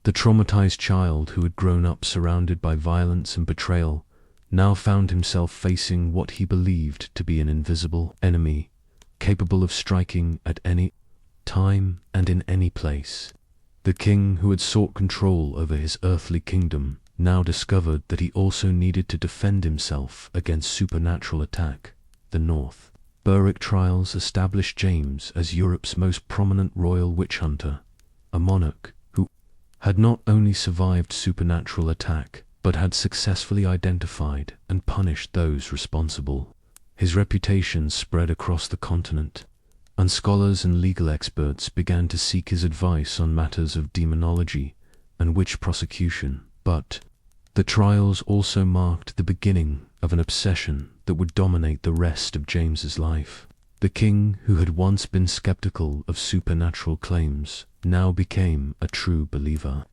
The traumatized child who had grown up surrounded by violence and betrayal now found himself facing what he believed to be an invisible enemy, capable of striking at any time and in any place. The king who had sought control over his earthly kingdom now discovered that he also needed to defend himself against supernatural attack. The North Berwick trials established James as Europe's most prominent royal witch hunter, a monarch who had not only survived supernatural attack, but had successfully identified and punished those responsible. His reputation spread across the continent, and scholars and legal experts began to seek his advice on matters of demonology and witch prosecution. But the trials also marked the beginning of an obsession that would dominate the rest of James's life. The king, who had once been skeptical of supernatural claims, now became a true believer,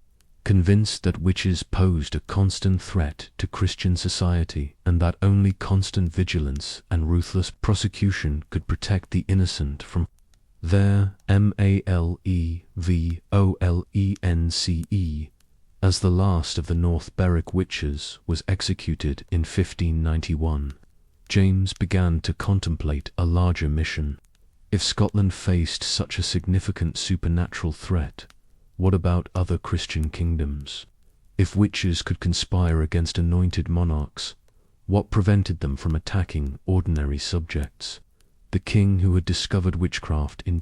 convinced that witches posed a constant threat to Christian society and that only constant vigilance and ruthless prosecution could protect the innocent from their malevolence. As the last of the North Berwick witches was executed in 1591, James began to contemplate a larger mission. If Scotland faced such a significant supernatural threat, what about other Christian kingdoms? If witches could conspire against anointed monarchs, what prevented them from attacking ordinary subjects? The king who had discovered witchcraft in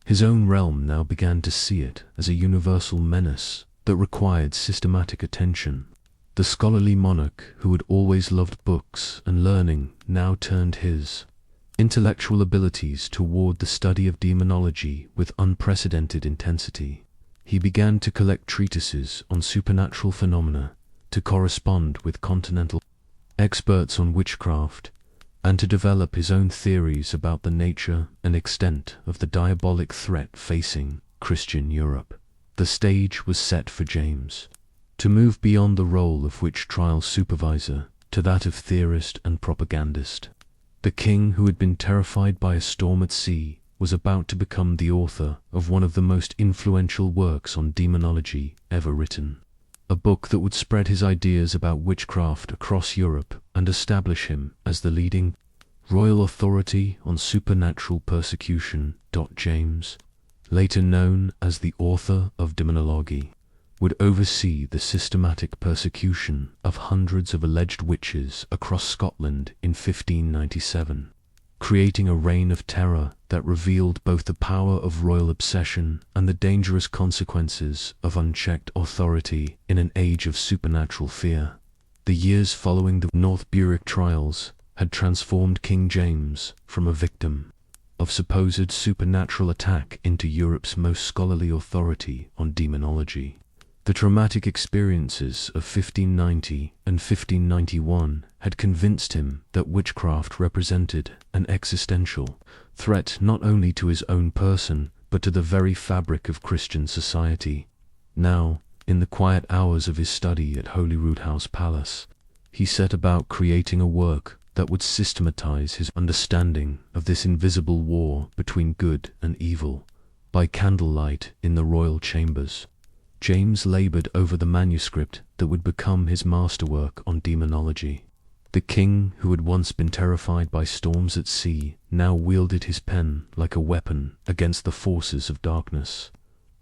his own realm now began to see it as a universal menace that required systematic attention. The scholarly monarch who had always loved books and learning now turned his intellectual abilities toward the study of demonology with unprecedented intensity. He began to collect treatises on supernatural phenomena, to correspond with continental experts on witchcraft, and to develop his own theories about the nature and extent of the diabolic threat facing Christian Europe. The stage was set for James to move beyond the role of witch trial supervisor to that of theorist and propagandist. The king who had been terrified by a storm at sea was about to become the author of one of the most influential works on demonology ever written, a book that would spread his ideas about witchcraft across Europe and establish him as the leading royal authority on supernatural persecution. James, later known as the author of Daemonologie, would oversee the systematic persecution of hundreds of alleged witches across Scotland in 1597, creating a reign of terror that revealed both the power of royal obsession and the dangerous consequences of unchecked authority in an age of supernatural fear. The years following the North Berwick trials had transformed King James from a victim of supposed supernatural attack into Europe's most scholarly authority on demonology. The traumatic experiences of 1590 and 1591 had convinced him that witchcraft represented an existential threat not only to his own person, but to the very fabric of Christian society. Now, in the quiet hours of his study at Holyrood House Palace, he set about creating a work that would systematize his understanding of this invisible war between good and evil. By candlelight in the royal chambers, James labored over the manuscript that would become his masterwork on demonology. The king who had once been terrified by storms at sea now wielded his pen like a weapon against the forces of darkness,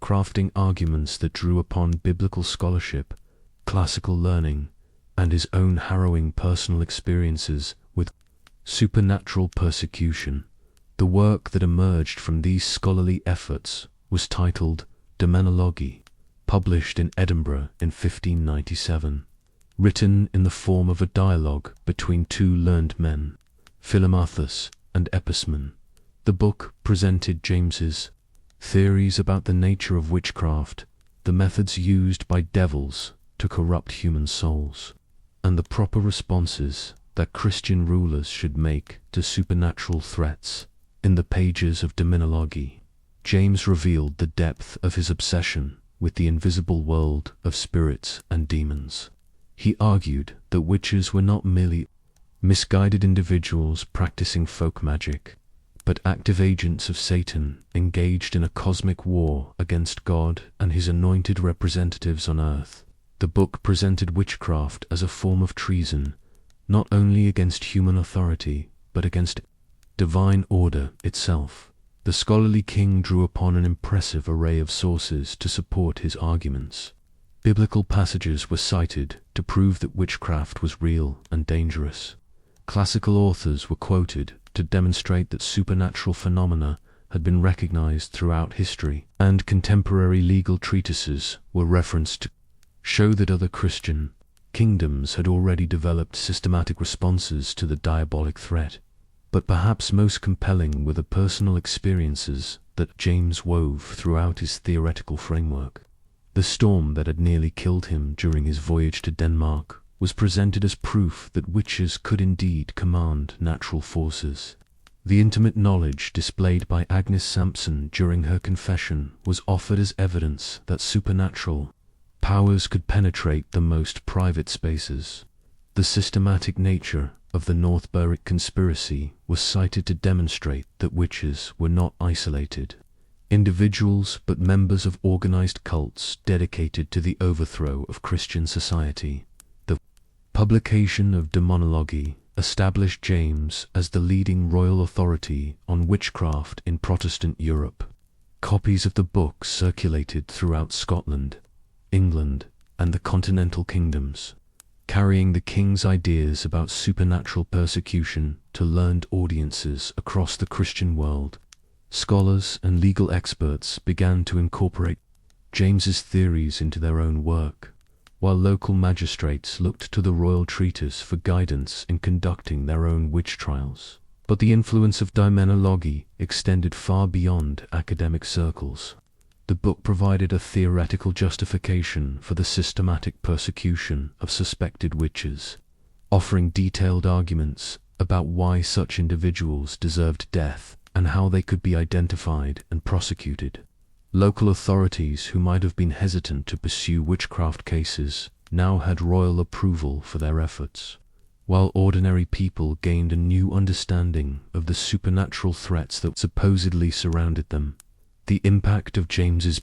crafting arguments that drew upon biblical scholarship, classical learning, and his own harrowing personal experiences with supernatural persecution. The work that emerged from these scholarly efforts was titled Daemonologie, published in Edinburgh in 1597. Written in the form of a dialogue between two learned men, Philomathus and Episman, the book presented James's theories about the nature of witchcraft, the methods used by devils to corrupt human souls, and the proper responses that Christian rulers should make to supernatural threats. In the pages of Daemonologie, James revealed the depth of his obsession with the invisible world of spirits and demons. He argued that witches were not merely misguided individuals practicing folk magic, but active agents of Satan engaged in a cosmic war against God and his anointed representatives on earth. The book presented witchcraft as a form of treason, not only against human authority, but against divine order itself. The scholarly king drew upon an impressive array of sources to support his arguments. Biblical passages were cited to prove that witchcraft was real and dangerous. Classical authors were quoted to demonstrate that supernatural phenomena had been recognized throughout history, and contemporary legal treatises were referenced to show that other Christian kingdoms had already developed systematic responses to the diabolic threat. But perhaps most compelling were the personal experiences that James wove throughout his theoretical framework. The storm that had nearly killed him during his voyage to Denmark was presented as proof that witches could indeed command natural forces. The intimate knowledge displayed by Agnes Sampson during her confession was offered as evidence that supernatural powers could penetrate the most private spaces. The systematic nature of the North Berwick conspiracy was cited to demonstrate that witches were not isolated individuals, but members of organized cults dedicated to the overthrow of Christian society. The publication of Daemonologie established James as the leading royal authority on witchcraft in Protestant Europe. Copies of the book circulated throughout Scotland, England, and the continental kingdoms, carrying the king's ideas about supernatural persecution to learned audiences across the Christian world. Scholars and legal experts began to incorporate James's theories into their own work, while local magistrates looked to the royal treatise for guidance in conducting their own witch trials. But the influence of Daemonologie extended far beyond academic circles. The book provided a theoretical justification for the systematic persecution of suspected witches, offering detailed arguments about why such individuals deserved death and how they could be identified and prosecuted. Local authorities who might have been hesitant to pursue witchcraft cases now had royal approval for their efforts, while ordinary people gained a new understanding of the supernatural threats that supposedly surrounded them. The impact of James's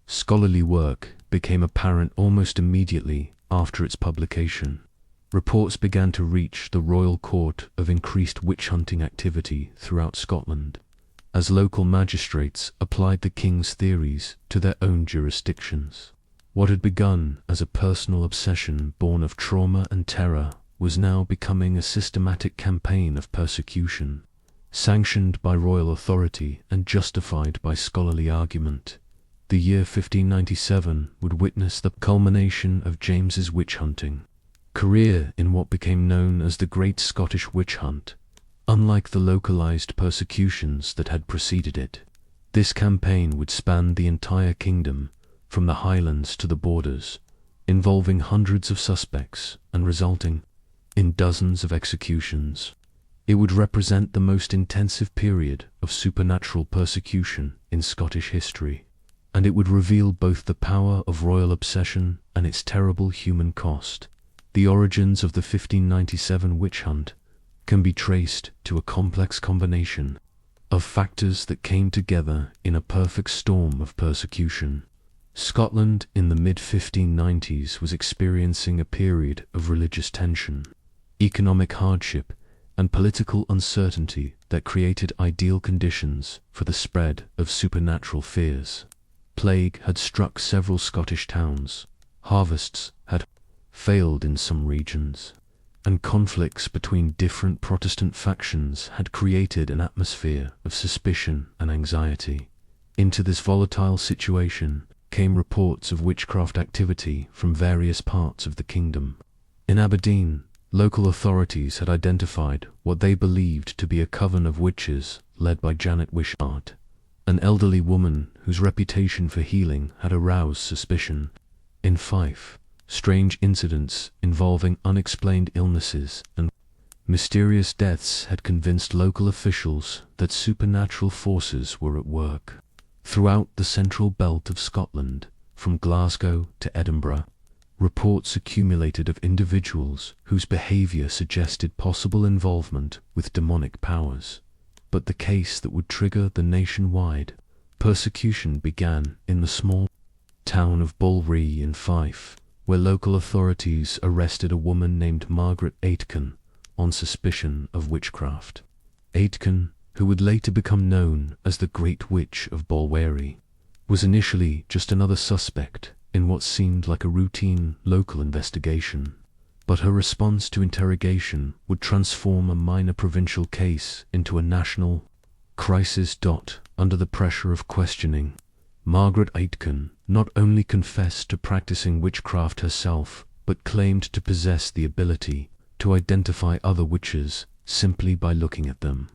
scholarly work became apparent almost immediately after its publication. Reports began to reach the royal court of increased witch-hunting activity throughout Scotland, as local magistrates applied the king's theories to their own jurisdictions. What had begun as a personal obsession born of trauma and terror was now becoming a systematic campaign of persecution, sanctioned by royal authority and justified by scholarly argument. The year 1597 would witness the culmination of James's witch-hunting career in what became known as the Great Scottish Witch Hunt. Unlike the localized persecutions that had preceded it, this campaign would span the entire kingdom, from the highlands to the borders, involving hundreds of suspects and resulting in dozens of executions. It would represent the most intensive period of supernatural persecution in Scottish history, and it would reveal both the power of royal obsession and its terrible human cost. The origins of the 1597 witch hunt can be traced to a complex combination of factors that came together in a perfect storm of persecution. Scotland in the mid-1590s was experiencing a period of religious tension, economic hardship, and political uncertainty that created ideal conditions for the spread of supernatural fears. Plague had struck several Scottish towns, harvests had failed in some regions, and conflicts between different Protestant factions had created an atmosphere of suspicion and anxiety. Into this volatile situation came reports of witchcraft activity from various parts of the kingdom. In Aberdeen, local authorities had identified what they believed to be a coven of witches led by Janet Wishart, an elderly woman whose reputation for healing had aroused suspicion. In Fife, strange incidents involving unexplained illnesses and mysterious deaths had convinced local officials that supernatural forces were at work. Throughout the central belt of Scotland, from Glasgow to Edinburgh, reports accumulated of individuals whose behavior suggested possible involvement with demonic powers. But the case that would trigger the nationwide persecution began in the small town of Bulree in Fife, where local authorities arrested a woman named Margaret Aitken on suspicion of witchcraft. Aitken, who would later become known as the Great Witch of Bulwary, was initially just another suspect in what seemed like a routine local investigation. But her response to interrogation would transform a minor provincial case into a national crisis. Under the pressure of questioning, Margaret Aitken not only confessed to practicing witchcraft herself, but claimed to possess the ability to identify other witches simply by looking at them.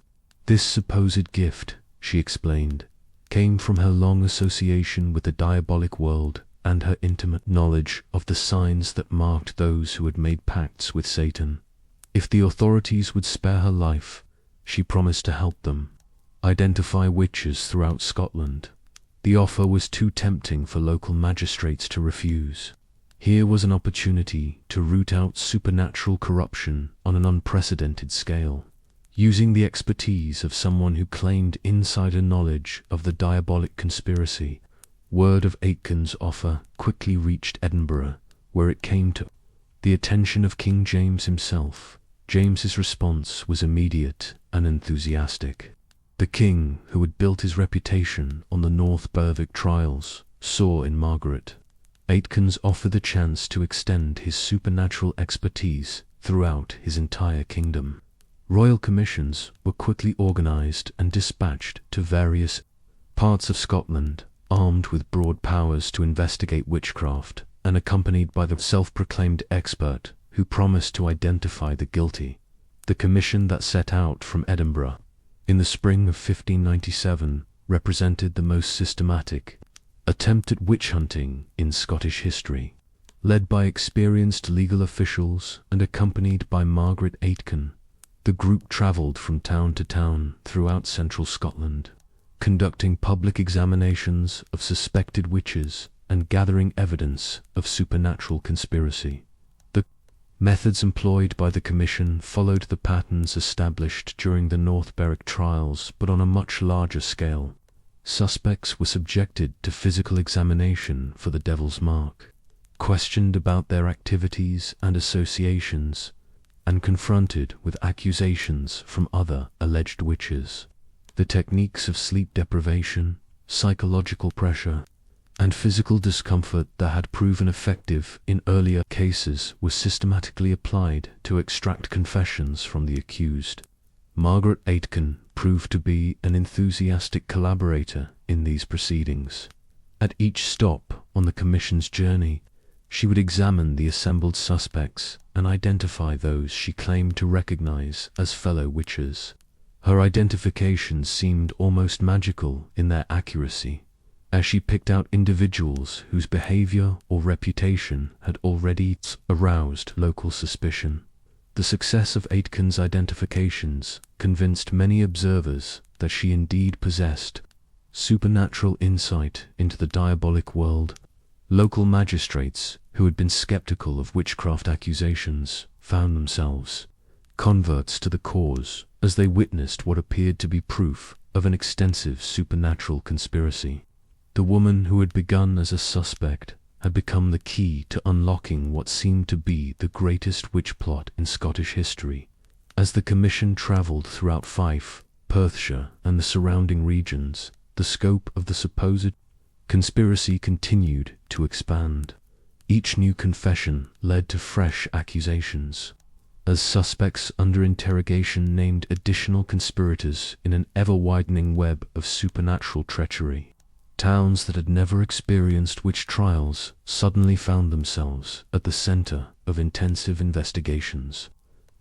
This supposed gift, she explained, came from her long association with the diabolic world and her intimate knowledge of the signs that marked those who had made pacts with Satan. If the authorities would spare her life, she promised to help them identify witches throughout Scotland. The offer was too tempting for local magistrates to refuse. Here was an opportunity to root out supernatural corruption on an unprecedented scale. Using the expertise of someone who claimed insider knowledge of the diabolic conspiracy, word of Aitken's offer quickly reached Edinburgh, where it came to the attention of King James himself. James's response was immediate and enthusiastic. The king, who had built his reputation on the North Berwick trials, saw in Margaret Aitken's offered the chance to extend his supernatural expertise throughout his entire kingdom. Royal commissions were quickly organized and dispatched to various parts of Scotland, armed with broad powers to investigate witchcraft, and accompanied by the self-proclaimed expert who promised to identify the guilty. The commission that set out from Edinburgh in the spring of 1597 represented the most systematic attempt at witch hunting in Scottish history. Led by experienced legal officials and accompanied by Margaret Aitken, the group travelled from town to town throughout central Scotland, conducting public examinations of suspected witches and gathering evidence of supernatural conspiracy. The methods employed by the commission followed the patterns established during the North Berwick trials, but on a much larger scale. Suspects were subjected to physical examination for the devil's mark, questioned about their activities and associations, and confronted with accusations from other alleged witches. The techniques of sleep deprivation, psychological pressure, and physical discomfort that had proven effective in earlier cases were systematically applied to extract confessions from the accused. Margaret Aitken proved to be an enthusiastic collaborator in these proceedings. At each stop on the commission's journey, she would examine the assembled suspects and identify those she claimed to recognize as fellow witches. Her identifications seemed almost magical in their accuracy, as she picked out individuals whose behavior or reputation had already aroused local suspicion. The success of Aitken's identifications convinced many observers that she indeed possessed supernatural insight into the diabolic world. Local magistrates who had been skeptical of witchcraft accusations found themselves converts to the cause as they witnessed what appeared to be proof of an extensive supernatural conspiracy. The woman who had begun as a suspect had become the key to unlocking what seemed to be the greatest witch plot in Scottish history. As the commission travelled throughout Fife, Perthshire, and the surrounding regions, the scope of the supposed conspiracy continued to expand. Each new confession led to fresh accusations, as suspects under interrogation named additional conspirators in an ever-widening web of supernatural treachery. Towns that had never experienced witch trials suddenly found themselves at the center of intensive investigations,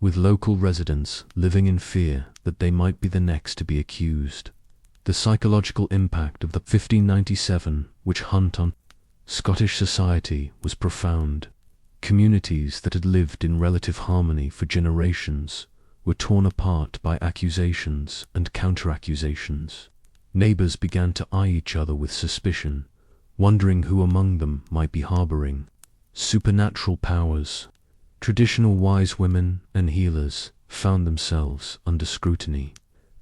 with local residents living in fear that they might be the next to be accused. The psychological impact of the 1597 witch hunt on Scottish society was profound. Communities that had lived in relative harmony for generations were torn apart by accusations and counter-accusations. Neighbors began to eye each other with suspicion, wondering who among them might be harboring supernatural powers. Traditional wise women and healers found themselves under scrutiny,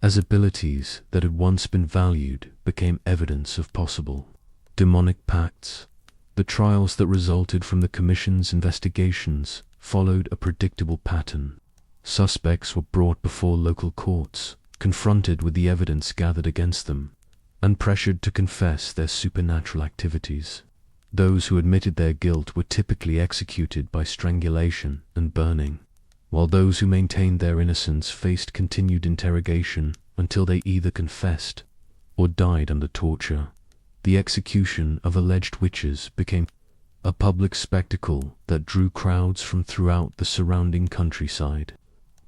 as abilities that had once been valued became evidence of possible demonic pacts. The trials that resulted from the Commission's investigations followed a predictable pattern. Suspects were brought before local courts, confronted with the evidence gathered against them, and pressured to confess their supernatural activities. Those who admitted their guilt were typically executed by strangulation and burning, while those who maintained their innocence faced continued interrogation until they either confessed or died under torture. The execution of alleged witches became a public spectacle that drew crowds from throughout the surrounding countryside.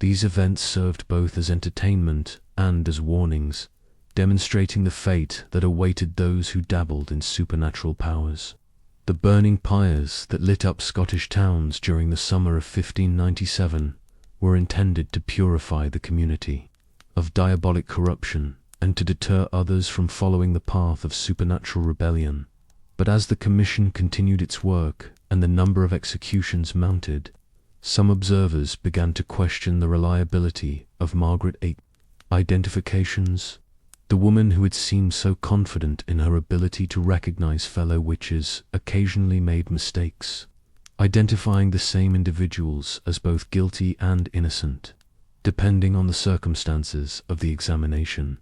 These events served both as entertainment and as warnings, demonstrating the fate that awaited those who dabbled in supernatural powers. The burning pyres that lit up Scottish towns during the summer of 1597 were intended to purify the community of diabolic corruption and to deter others from following the path of supernatural rebellion. But as the Commission continued its work and the number of executions mounted, some observers began to question the reliability of Margaret Aitken's identifications. The woman who had seemed so confident in her ability to recognize fellow witches occasionally made mistakes, identifying the same individuals as both guilty and innocent, depending on the circumstances of the examination.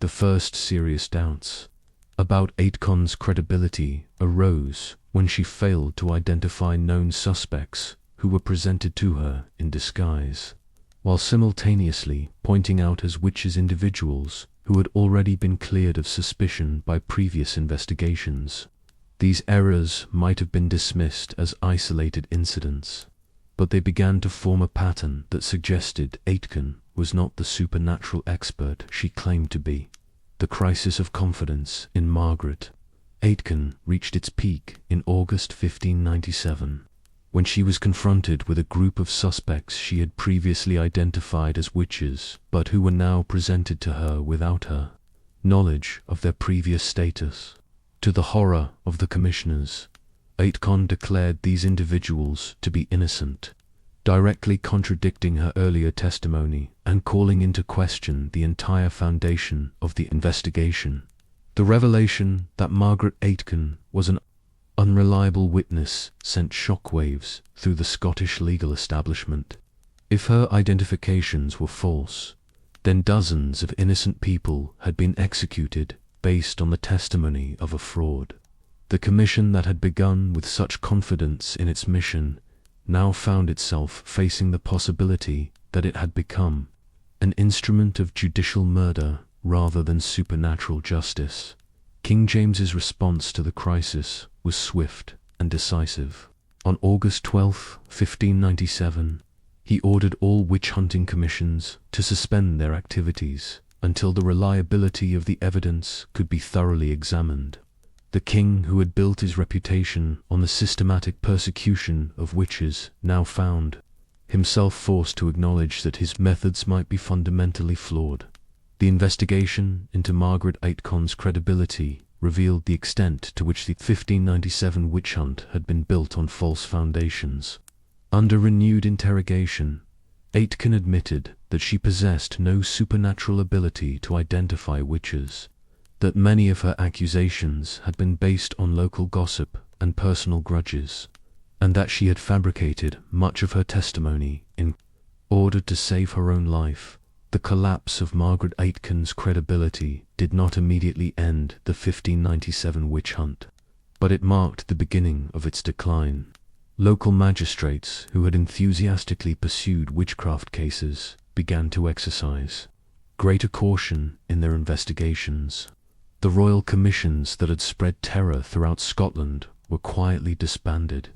The first serious doubts about Aitken's credibility arose when she failed to identify known suspects who were presented to her in disguise, while simultaneously pointing out as witches individuals who had already been cleared of suspicion by previous investigations. These errors might have been dismissed as isolated incidents, but they began to form a pattern that suggested Aitken was not the supernatural expert she claimed to be. The crisis of confidence in Margaret Aitken reached its peak in August 1597, when she was confronted with a group of suspects she had previously identified as witches, but who were now presented to her without her knowledge of their previous status. To the horror of the commissioners, Aitken declared these individuals to be innocent, directly contradicting her earlier testimony and calling into question the entire foundation of the investigation. The revelation that Margaret Aitken was an unreliable witness sent shockwaves through the Scottish legal establishment. If her identifications were false, then dozens of innocent people had been executed based on the testimony of a fraud. The commission that had begun with such confidence in its mission now found itself facing the possibility that it had become an instrument of judicial murder rather than supernatural justice. King James's response to the crisis was swift and decisive. On August 12, 1597, he ordered all witch-hunting commissions to suspend their activities until the reliability of the evidence could be thoroughly examined. The king, who had built his reputation on the systematic persecution of witches, now found himself forced to acknowledge that his methods might be fundamentally flawed. The investigation into Margaret Aitken's credibility revealed the extent to which the 1597 witch hunt had been built on false foundations. Under renewed interrogation, Aitken admitted that she possessed no supernatural ability to identify witches, that many of her accusations had been based on local gossip and personal grudges, and that she had fabricated much of her testimony in order to save her own life. The collapse of Margaret Aitken's credibility did not immediately end the 1597 witch hunt, but it marked the beginning of its decline. Local magistrates who had enthusiastically pursued witchcraft cases began to exercise greater caution in their investigations. The royal commissions that had spread terror throughout Scotland were quietly disbanded,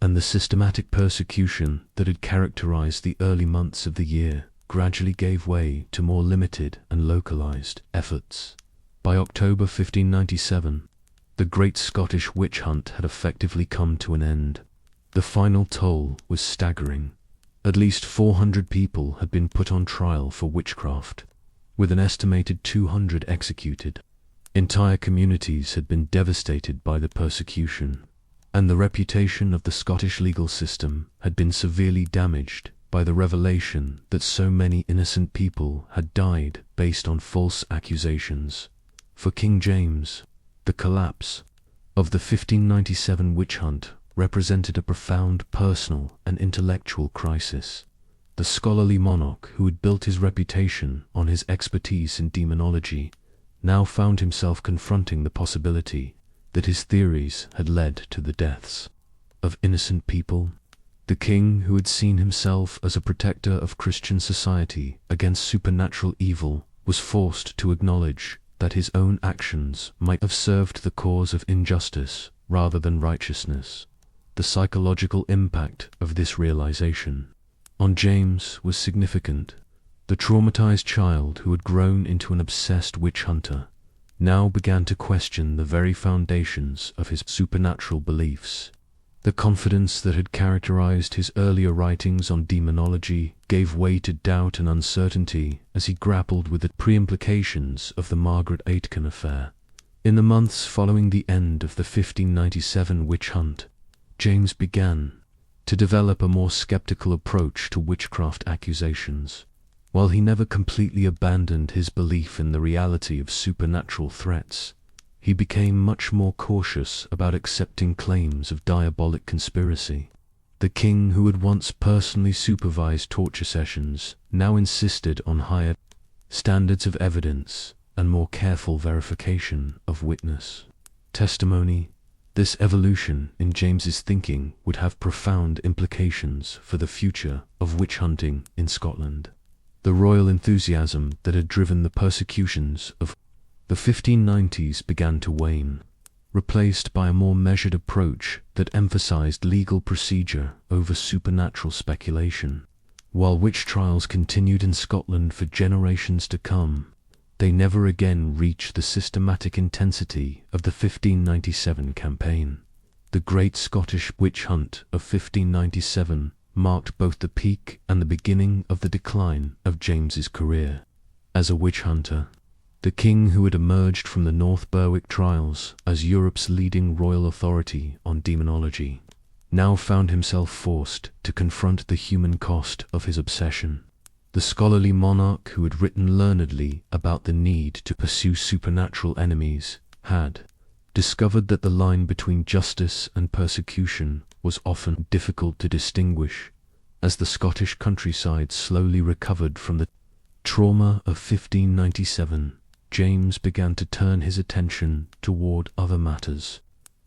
and the systematic persecution that had characterized the early months of the year gradually gave way to more limited and localized efforts. By October 1597, the great Scottish witch hunt had effectively come to an end. The final toll was staggering. At least 400 people had been put on trial for witchcraft, with an estimated 200 executed. Entire communities had been devastated by the persecution, and the reputation of the Scottish legal system had been severely damaged by the revelation that so many innocent people had died based on false accusations. For King James, the collapse of the 1597 witch hunt represented a profound personal and intellectual crisis. The scholarly monarch, who had built his reputation on his expertise in demonology, now found himself confronting the possibility that his theories had led to the deaths of innocent people. The king, who had seen himself as a protector of Christian society against supernatural evil, was forced to acknowledge that his own actions might have served the cause of injustice rather than righteousness. The psychological impact of this realization on James was significant. The traumatized child, who had grown into an obsessed witch hunter, now began to question the very foundations of his supernatural beliefs. The confidence that had characterized his earlier writings on demonology gave way to doubt and uncertainty as he grappled with the pre-implications of the Margaret Aitken affair. In the months following the end of the 1597 witch hunt, James began to develop a more skeptical approach to witchcraft accusations. While he never completely abandoned his belief in the reality of supernatural threats, he became much more cautious about accepting claims of diabolic conspiracy. The king, who had once personally supervised torture sessions, now insisted on higher standards of evidence and more careful verification of witness testimony. This evolution in James's thinking would have profound implications for the future of witch hunting in Scotland. The royal enthusiasm that had driven the persecutions of the 1590s began to wane, replaced by a more measured approach that emphasized legal procedure over supernatural speculation. While witch trials continued in Scotland for generations to come, they never again reached the systematic intensity of the 1597 campaign. The Great Scottish Witch Hunt of 1597 marked both the peak and the beginning of the decline of James's career as a witch hunter. The king, who had emerged from the North Berwick trials as Europe's leading royal authority on demonology, now found himself forced to confront the human cost of his obsession. The scholarly monarch, who had written learnedly about the need to pursue supernatural enemies, had discovered that the line between justice and persecution was often difficult to distinguish. As the Scottish countryside slowly recovered from the trauma of 1597, James began to turn his attention toward other matters.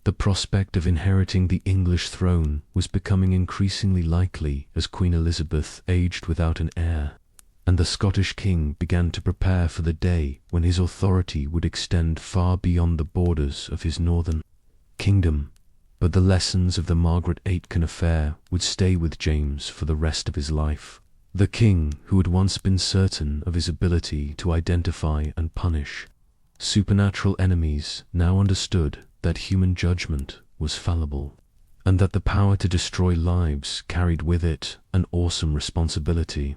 The prospect of inheriting the English throne was becoming increasingly likely as Queen Elizabeth aged without an heir, and the Scottish king began to prepare for the day when his authority would extend far beyond the borders of his northern kingdom. But the lessons of the Margaret Aitken affair would stay with James for the rest of his life. The king, who had once been certain of his ability to identify and punish supernatural enemies, now understood that human judgment was fallible, and that the power to destroy lives carried with it an awesome responsibility.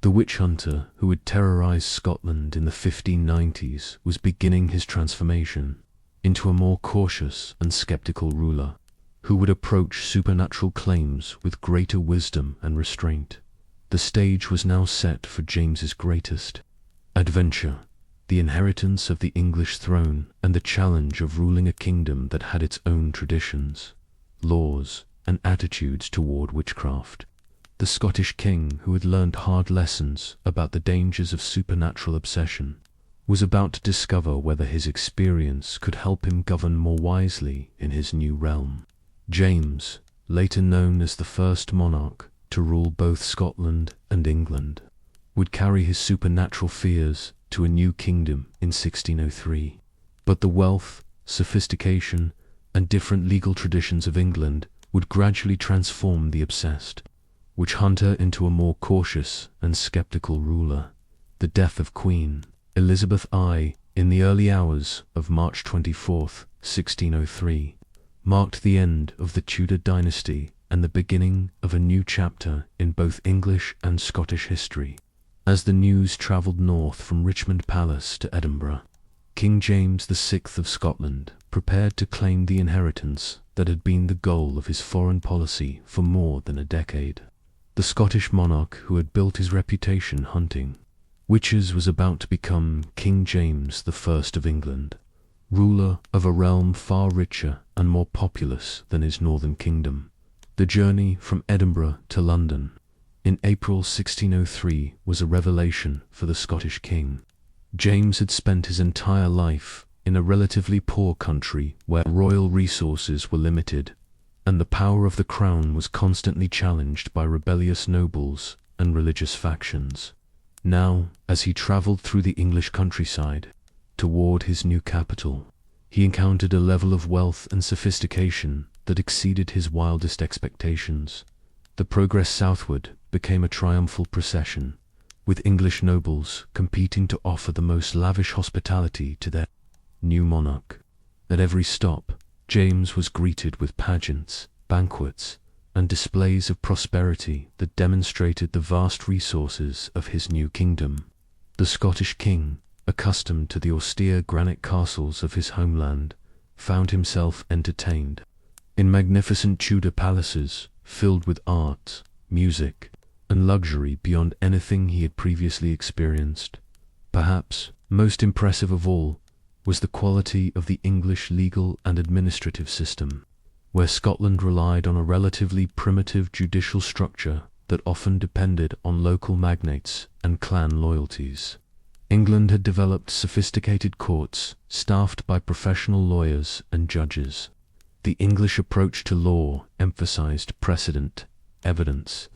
The witch hunter who had terrorized Scotland in the 1590s was beginning his transformation into a more cautious and skeptical ruler, who would approach supernatural claims with greater wisdom and restraint. The stage was now set for James's greatest adventure, the inheritance of the English throne and the challenge of ruling a kingdom that had its own traditions, laws, and attitudes toward witchcraft. The Scottish king, who had learned hard lessons about the dangers of supernatural obsession, was about to discover whether his experience could help him govern more wisely in his new realm. James, later known as the first monarch to rule both Scotland and England, would carry his supernatural fears to a new kingdom in 1603. But the wealth, sophistication, and different legal traditions of England would gradually transform the obsessed witch hunter into a more cautious and skeptical ruler. The death of Queen Elizabeth I in the early hours of March 24th, 1603, marked the end of the Tudor dynasty and the beginning of a new chapter in both English and Scottish history. As the news travelled north from Richmond Palace to Edinburgh, King James VI of Scotland prepared to claim the inheritance that had been the goal of his foreign policy for more than a decade. The Scottish monarch, who had built his reputation hunting witches, was about to become King James I of England, ruler of a realm far richer and more populous than his northern kingdom. The journey from Edinburgh to London in April 1603 was a revelation for the Scottish king. James had spent his entire life in a relatively poor country where royal resources were limited, and the power of the crown was constantly challenged by rebellious nobles and religious factions. Now, as he travelled through the English countryside toward his new capital, he encountered a level of wealth and sophistication that exceeded his wildest expectations. The progress southward became a triumphal procession, with English nobles competing to offer the most lavish hospitality to their new monarch. At every stop, James was greeted with pageants, banquets, and displays of prosperity that demonstrated the vast resources of his new kingdom. The Scottish king, accustomed to the austere granite castles of his homeland, found himself entertained in magnificent Tudor palaces filled with art, music, and luxury beyond anything he had previously experienced. Perhaps most impressive of all was the quality of the English legal and administrative system, where Scotland relied on a relatively primitive judicial structure that often depended on local magnates and clan loyalties. England had developed sophisticated courts, staffed by professional lawyers and judges. The English approach to law emphasized precedent, evidence,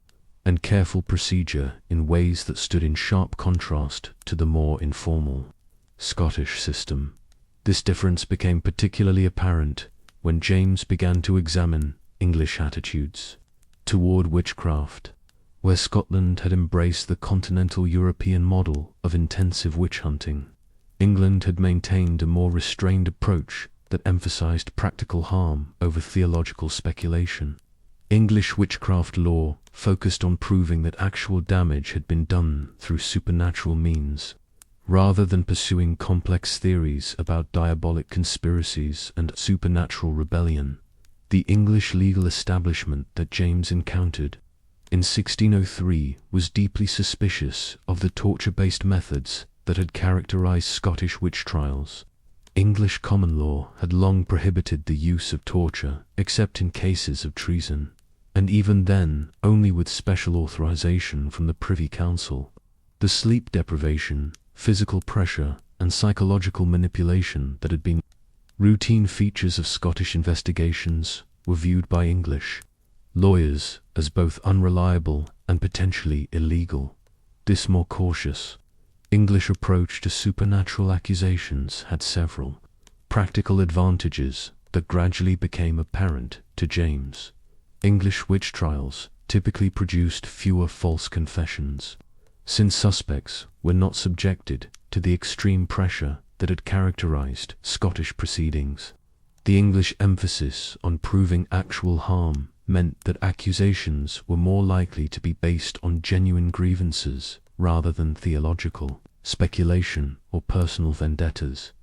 and careful procedure in ways that stood in sharp contrast to the more informal Scottish system. This difference became particularly apparent when James began to examine English attitudes toward witchcraft. Where Scotland had embraced the continental European model of intensive witch hunting, England had maintained a more restrained approach that emphasized practical harm over theological speculation. English witchcraft law focused on proving that actual damage had been done through supernatural means, rather than pursuing complex theories about diabolic conspiracies and supernatural rebellion. The English legal establishment that James encountered in 1603 was deeply suspicious of the torture-based methods that had characterized Scottish witch trials. English common law had long prohibited the use of torture except in cases of treason, and even then only with special authorization from the Privy Council. The sleep deprivation, physical pressure, and psychological manipulation that had been routine features of Scottish investigations were viewed by English lawyers as both unreliable and potentially illegal. This more cautious English approach to supernatural accusations had several practical advantages that gradually became apparent to James. English witch trials typically produced fewer false confessions, since suspects were not subjected to the extreme pressure that had characterized Scottish proceedings. The English emphasis on proving actual harm meant that accusations were more likely to be based on genuine grievances rather than theological speculation or personal vendettas.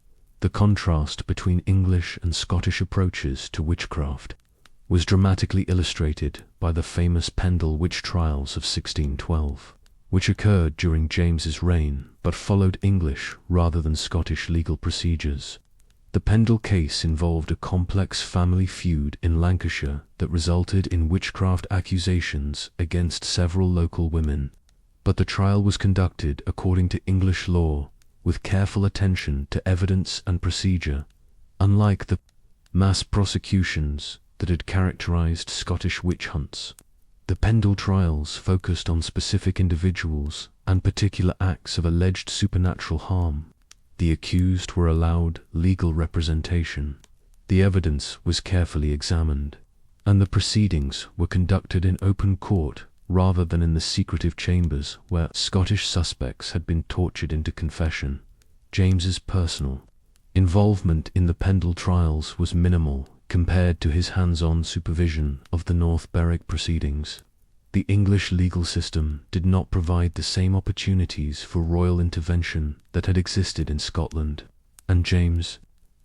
The contrast between English and Scottish approaches to witchcraft was dramatically illustrated by the famous Pendle witch trials of 1612, which occurred during James's reign but followed English rather than Scottish legal procedures. The Pendle case involved a complex family feud in Lancashire that resulted in witchcraft accusations against several local women, but the trial was conducted according to English law, with careful attention to evidence and procedure, unlike the mass prosecutions that had characterized Scottish witch hunts. The Pendle trials focused on specific individuals and particular acts of alleged supernatural harm. The accused were allowed legal representation. The evidence was carefully examined, and the proceedings were conducted in open court rather than in the secretive chambers where Scottish suspects had been tortured into confession. James's personal involvement in the Pendle trials was minimal compared to his hands-on supervision of the North Berwick proceedings. The English legal system did not provide the same opportunities for royal intervention that had existed in Scotland, and James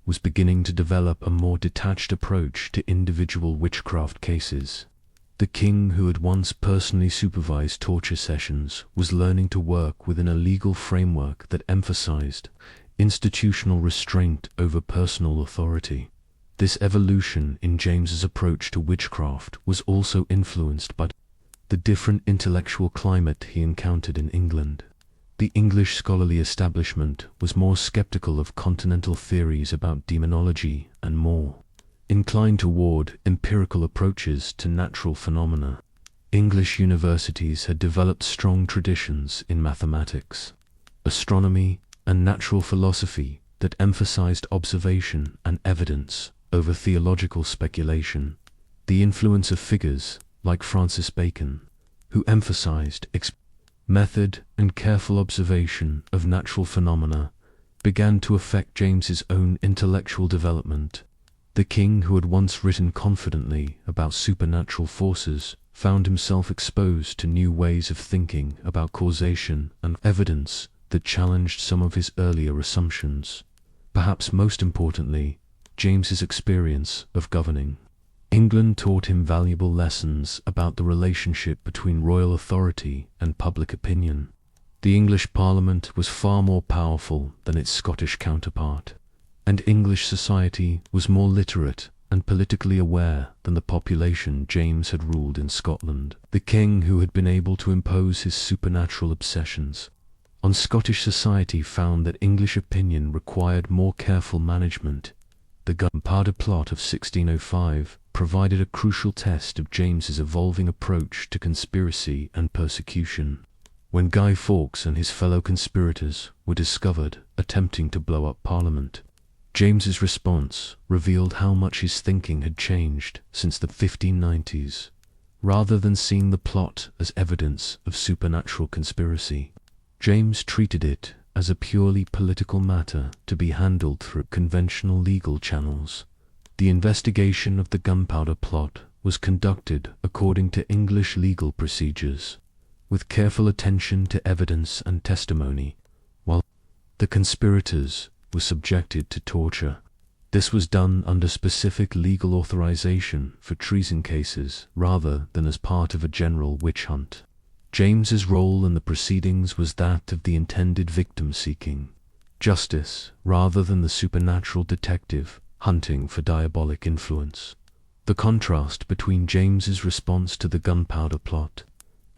was beginning to develop a more detached approach to individual witchcraft cases. The king, who had once personally supervised torture sessions, was learning to work within a legal framework that emphasized institutional restraint over personal authority. This evolution in James's approach to witchcraft was also influenced by the different intellectual climate he encountered in England. The English scholarly establishment was more skeptical of continental theories about demonology and more inclined toward empirical approaches to natural phenomena. English universities had developed strong traditions in mathematics, astronomy, and natural philosophy that emphasized observation and evidence over theological speculation. The influence of figures like Francis Bacon, who emphasized method and careful observation of natural phenomena, began to affect James's own intellectual development. The king, who had once written confidently about supernatural forces, found himself exposed to new ways of thinking about causation and evidence that challenged some of his earlier assumptions. Perhaps most importantly, James's experience of governing England taught him valuable lessons about the relationship between royal authority and public opinion. The English Parliament was far more powerful than its Scottish counterpart, and English society was more literate and politically aware than the population James had ruled in Scotland. The king, who had been able to impose his supernatural obsessions on Scottish society found that English opinion required more careful management. The Gunpowder Plot of 1605 provided a crucial test of James's evolving approach to conspiracy and persecution. When Guy Fawkes and his fellow conspirators were discovered attempting to blow up Parliament, James's response revealed how much his thinking had changed since the 1590s. Rather than seeing the plot as evidence of supernatural conspiracy, James treated it as a purely political matter to be handled through conventional legal channels. The investigation of the Gunpowder Plot was conducted according to English legal procedures, with careful attention to evidence and testimony, while the conspirators were subjected to torture. This was done under specific legal authorization for treason cases rather than as part of a general witch hunt. James's role in the proceedings was that of the intended victim seeking justice rather than the supernatural detective hunting for diabolic influence. The contrast between James's response to the Gunpowder Plot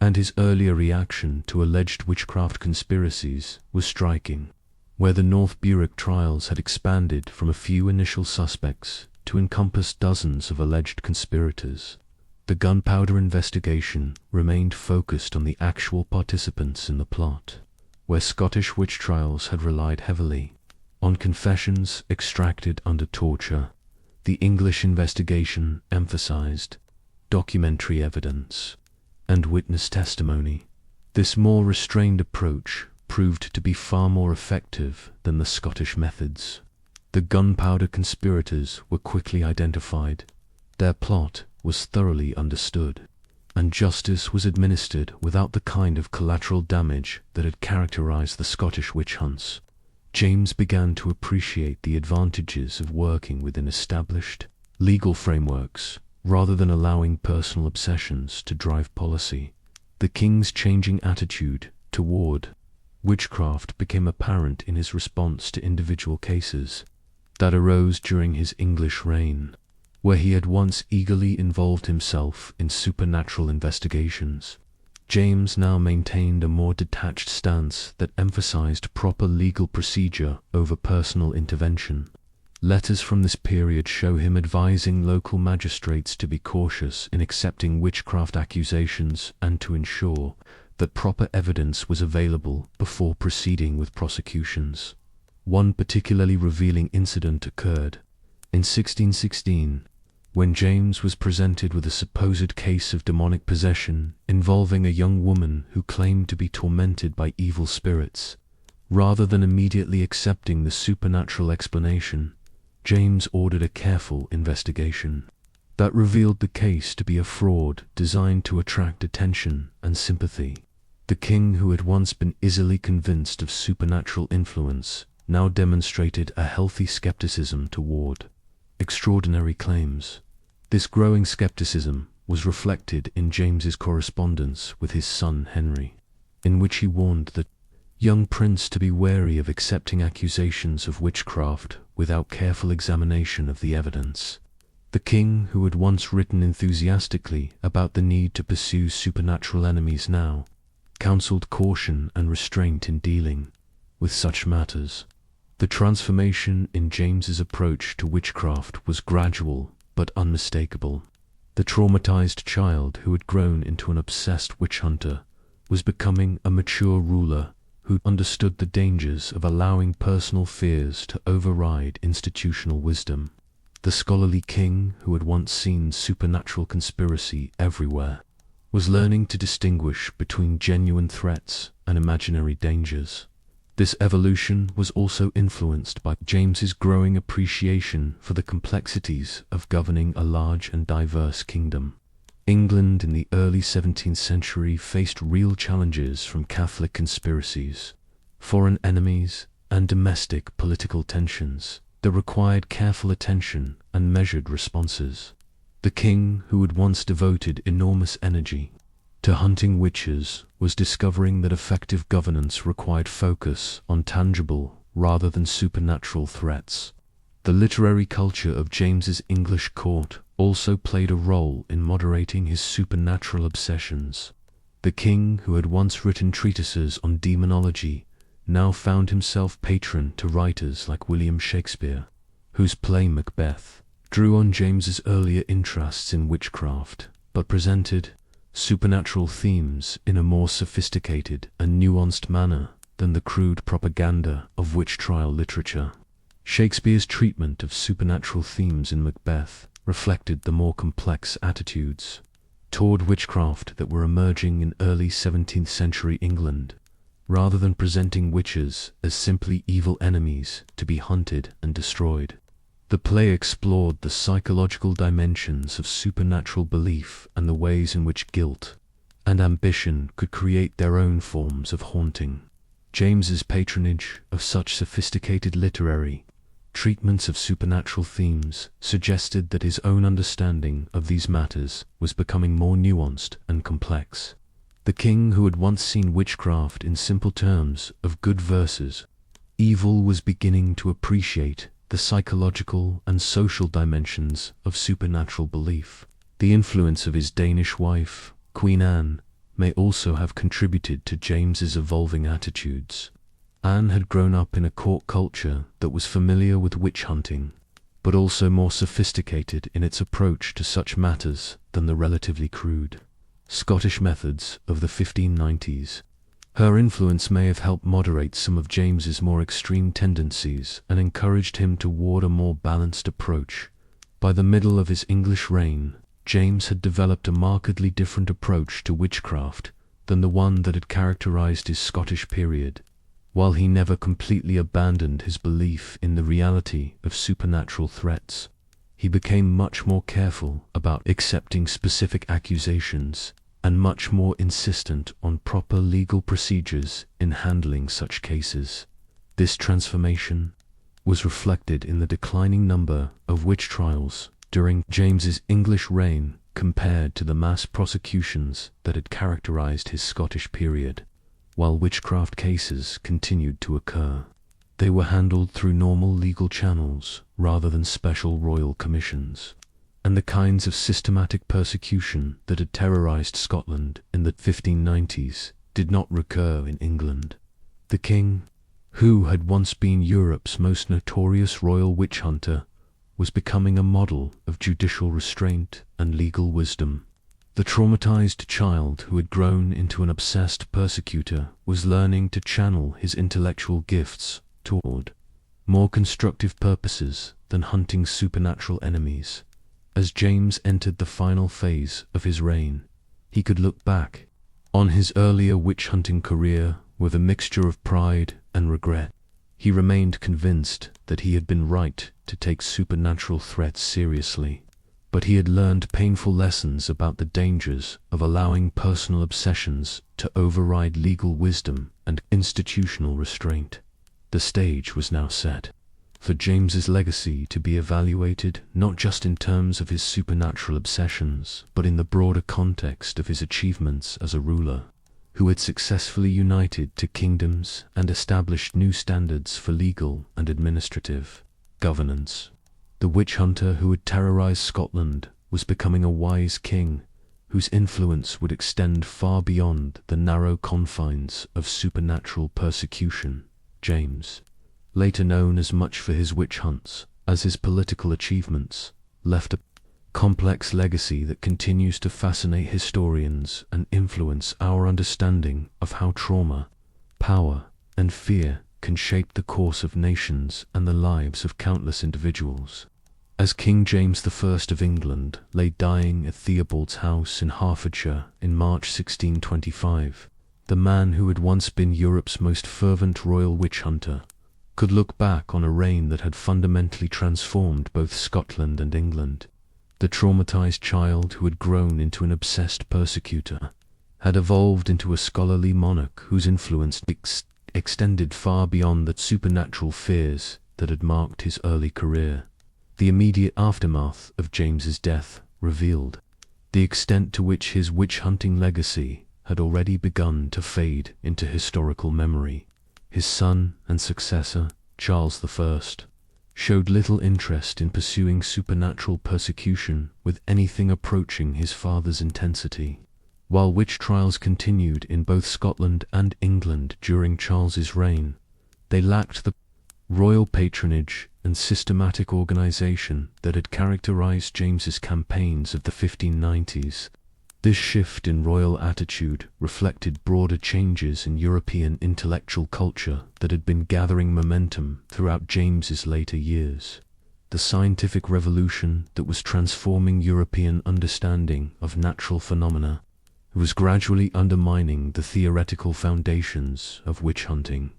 and his earlier reaction to alleged witchcraft conspiracies was striking. Where the North Berwick trials had expanded from a few initial suspects to encompass dozens of alleged conspirators, the gunpowder investigation remained focused on the actual participants in the plot. Where Scottish witch trials had relied heavily on confessions extracted under torture, the English investigation emphasized documentary evidence and witness testimony. This more restrained approach proved to be far more effective than the Scottish methods. The gunpowder conspirators were quickly identified, their plot was thoroughly understood, and justice was administered without the kind of collateral damage that had characterized the Scottish witch hunts. James began to appreciate the advantages of working within established legal frameworks rather than allowing personal obsessions to drive policy. The king's changing attitude toward witchcraft became apparent in his response to individual cases that arose during his English reign. Where he had once eagerly involved himself in supernatural investigations, James now maintained a more detached stance that emphasized proper legal procedure over personal intervention. Letters from this period show him advising local magistrates to be cautious in accepting witchcraft accusations and to ensure that proper evidence was available before proceeding with prosecutions. One particularly revealing incident occurred in 1616, when James was presented with a supposed case of demonic possession involving a young woman who claimed to be tormented by evil spirits. Rather than immediately accepting the supernatural explanation, James ordered a careful investigation that revealed the case to be a fraud designed to attract attention and sympathy. The king, who had once been easily convinced of supernatural influence, now demonstrated a healthy skepticism toward extraordinary claims. This growing skepticism was reflected in James's correspondence with his son Henry, in which he warned the young prince to be wary of accepting accusations of witchcraft without careful examination of the evidence. The king, who had once written enthusiastically about the need to pursue supernatural enemies, now counseled caution and restraint in dealing with such matters. The transformation in James's approach to witchcraft was gradual but unmistakable. The traumatized child who had grown into an obsessed witch hunter was becoming a mature ruler who understood the dangers of allowing personal fears to override institutional wisdom. The scholarly king, who had once seen supernatural conspiracy everywhere, was learning to distinguish between genuine threats and imaginary dangers. This evolution was also influenced by James's growing appreciation for the complexities of governing a large and diverse kingdom. England in the early 17th century faced real challenges from Catholic conspiracies, foreign enemies, and domestic political tensions that required careful attention and measured responses. The king, who had once devoted enormous energy to hunting witches, was discovering that effective governance required focus on tangible rather than supernatural threats. The literary culture of James's English court also played a role in moderating his supernatural obsessions. The king, who had once written treatises on demonology, now found himself patron to writers like William Shakespeare, whose play Macbeth drew on James's earlier interests in witchcraft, but presented supernatural themes in a more sophisticated and nuanced manner than the crude propaganda of witch trial literature. Shakespeare's treatment of supernatural themes in Macbeth reflected the more complex attitudes toward witchcraft that were emerging in early 17th century England, rather than presenting witches as simply evil enemies to be hunted and destroyed. The play explored the psychological dimensions of supernatural belief and the ways in which guilt and ambition could create their own forms of haunting. James's patronage of such sophisticated literary treatments of supernatural themes suggested that his own understanding of these matters was becoming more nuanced and complex. The king who had once seen witchcraft in simple terms of good versus evil was beginning to appreciate the psychological and social dimensions of supernatural belief. The influence of his Danish wife, Queen Anne, may also have contributed to James's evolving attitudes. Anne had grown up in a court culture that was familiar with witch hunting, but also more sophisticated in its approach to such matters than the relatively crude Scottish methods of the 1590s. Her influence may have helped moderate some of James's more extreme tendencies and encouraged him toward a more balanced approach. By the middle of his English reign, James had developed a markedly different approach to witchcraft than the one that had characterized his Scottish period. While he never completely abandoned his belief in the reality of supernatural threats, he became much more careful about accepting specific accusations and much more insistent on proper legal procedures in handling such cases. This transformation was reflected in the declining number of witch trials during James's English reign compared to the mass prosecutions that had characterized his Scottish period. While witchcraft cases continued to occur, they were handled through normal legal channels rather than special royal commissions, and the kinds of systematic persecution that had terrorized Scotland in the 1590s did not recur in England. The king, who had once been Europe's most notorious royal witch hunter, was becoming a model of judicial restraint and legal wisdom. The traumatized child who had grown into an obsessed persecutor was learning to channel his intellectual gifts toward more constructive purposes than hunting supernatural enemies. As James entered the final phase of his reign, he could look back on his earlier witch-hunting career with a mixture of pride and regret. He remained convinced that he had been right to take supernatural threats seriously, but he had learned painful lessons about the dangers of allowing personal obsessions to override legal wisdom and institutional restraint. The stage was now set for James's legacy to be evaluated not just in terms of his supernatural obsessions, but in the broader context of his achievements as a ruler who had successfully united two kingdoms and established new standards for legal and administrative governance. The witch hunter who had terrorized Scotland was becoming a wise king whose influence would extend far beyond the narrow confines of supernatural persecution. James, later known as much for his witch hunts as his political achievements, left a complex legacy that continues to fascinate historians and influence our understanding of how trauma, power, and fear can shape the course of nations and the lives of countless individuals. As King James I of England lay dying at Theobald's house in Hertfordshire in March 1625, the man who had once been Europe's most fervent royal witch hunter could look back on a reign that had fundamentally transformed both Scotland and England. The traumatized child who had grown into an obsessed persecutor had evolved into a scholarly monarch whose influence extended far beyond the supernatural fears that had marked his early career. The immediate aftermath of James's death revealed the extent to which his witch-hunting legacy had already begun to fade into historical memory. His son and successor, Charles I, showed little interest in pursuing supernatural persecution with anything approaching his father's intensity. While witch trials continued in both Scotland and England during Charles's reign, they lacked the royal patronage and systematic organization that had characterized James's campaigns of the 1590s. This shift in royal attitude reflected broader changes in European intellectual culture that had been gathering momentum throughout James's later years. The scientific revolution that was transforming European understanding of natural phenomena was gradually undermining the theoretical foundations of witch hunting.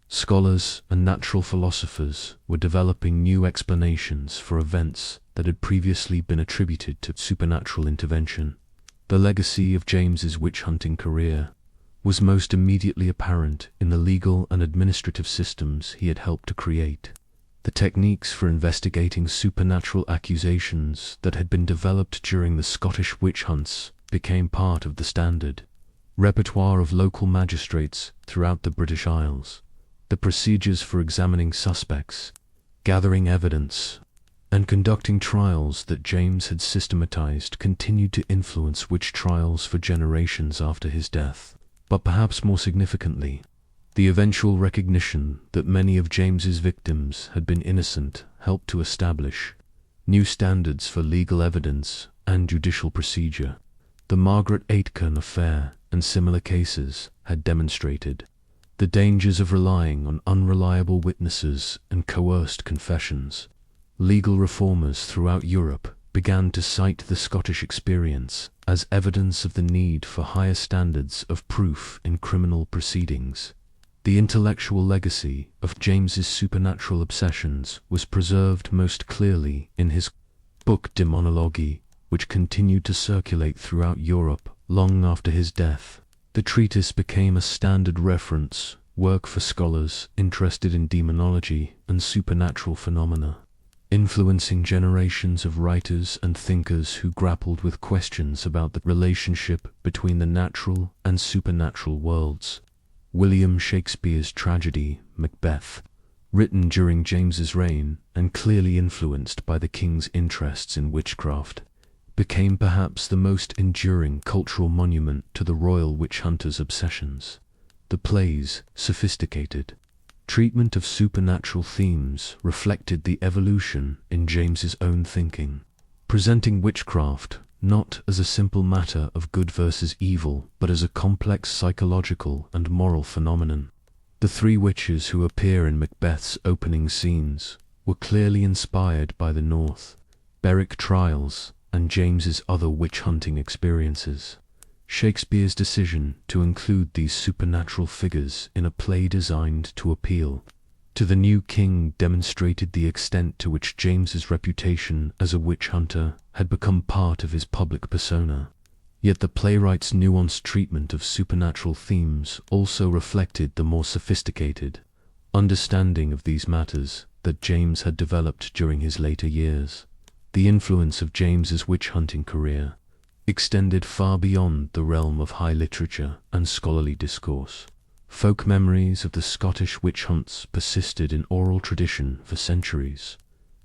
Scholars and natural philosophers were developing new explanations for events that had previously been attributed to supernatural intervention. The legacy of James's witch-hunting career was most immediately apparent in the legal and administrative systems he had helped to create. The techniques for investigating supernatural accusations that had been developed during the Scottish witch hunts became part of the standard repertoire of local magistrates throughout the British Isles. The procedures for examining suspects, gathering evidence, and conducting trials that James had systematized continued to influence witch trials for generations after his death. But perhaps more significantly, the eventual recognition that many of James's victims had been innocent helped to establish new standards for legal evidence and judicial procedure. The Margaret Aitken affair and similar cases had demonstrated the dangers of relying on unreliable witnesses and coerced confessions. Legal reformers throughout Europe began to cite the Scottish experience as evidence of the need for higher standards of proof in criminal proceedings. The intellectual legacy of James's supernatural obsessions was preserved most clearly in his book Daemonologie, which continued to circulate throughout Europe long after his death. The treatise became a standard reference work for scholars interested in demonology and supernatural phenomena, influencing generations of writers and thinkers who grappled with questions about the relationship between the natural and supernatural worlds. William Shakespeare's tragedy, Macbeth, written during James's reign and clearly influenced by the king's interests in witchcraft, became perhaps the most enduring cultural monument to the royal witch hunter's obsessions. The play's sophisticated treatment of supernatural themes reflected the evolution in James's own thinking, presenting witchcraft not as a simple matter of good versus evil, but as a complex psychological and moral phenomenon. The three witches who appear in Macbeth's opening scenes were clearly inspired by the North Berwick trials and James's other witch-hunting experiences. Shakespeare's decision to include these supernatural figures in a play designed to appeal to the new king demonstrated the extent to which James's reputation as a witch hunter had become part of his public persona. Yet the playwright's nuanced treatment of supernatural themes also reflected the more sophisticated understanding of these matters that James had developed during his later years. The influence of James's witch-hunting career extended far beyond the realm of high literature and scholarly discourse. Folk memories of the Scottish witch hunts persisted in oral tradition for centuries,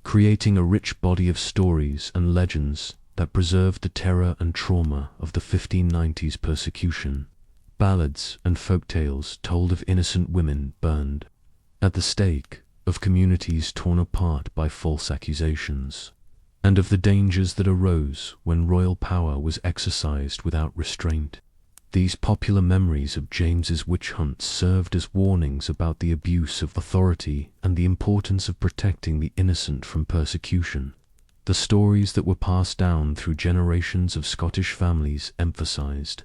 creating a rich body of stories and legends that preserved the terror and trauma of the 1590s persecution. Ballads and folk tales told of innocent women burned at the stake, of communities torn apart by false accusations, and of the dangers that arose when royal power was exercised without restraint. These popular memories of James's witch hunts served as warnings about the abuse of authority and the importance of protecting the innocent from persecution. The stories that were passed down through generations of Scottish families emphasized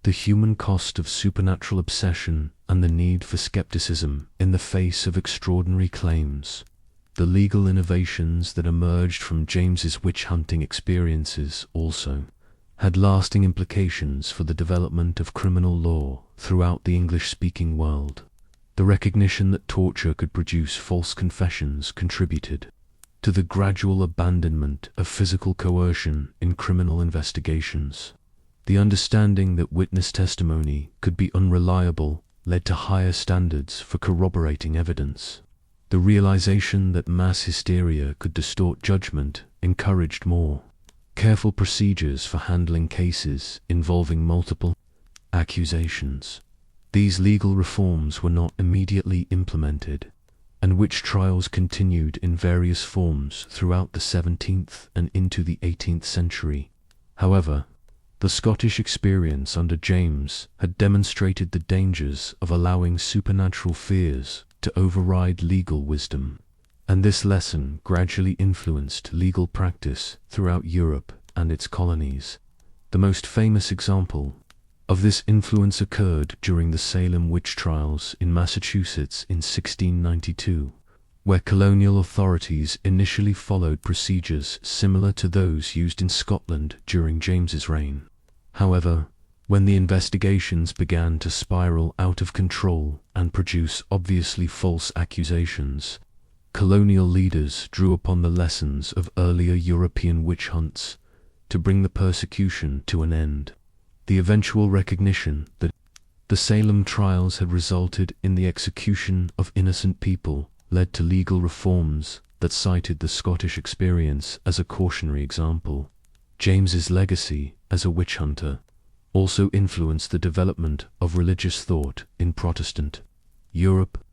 the human cost of supernatural obsession and the need for skepticism in the face of extraordinary claims. The legal innovations that emerged from James's witch-hunting experiences also had lasting implications for the development of criminal law throughout the English-speaking world. The recognition that torture could produce false confessions contributed to the gradual abandonment of physical coercion in criminal investigations. The understanding that witness testimony could be unreliable led to higher standards for corroborating evidence. The realization that mass hysteria could distort judgment encouraged more careful procedures for handling cases involving multiple accusations. These legal reforms were not immediately implemented, and witch trials continued in various forms throughout the 17th and into the 18th century. However, the Scottish experience under James had demonstrated the dangers of allowing supernatural fears to override legal wisdom, and this lesson gradually influenced legal practice throughout Europe and its colonies. The most famous example of this influence occurred during the Salem witch trials in Massachusetts in 1692, where colonial authorities initially followed procedures similar to those used in Scotland during James's reign. However, when the investigations began to spiral out of control and produce obviously false accusations, colonial leaders drew upon the lessons of earlier European witch hunts to bring the persecution to an end. The eventual recognition that the Salem trials had resulted in the execution of innocent people led to legal reforms that cited the Scottish experience as a cautionary example. James's legacy as a witch hunter also influenced the development of religious thought in Protestant Europe.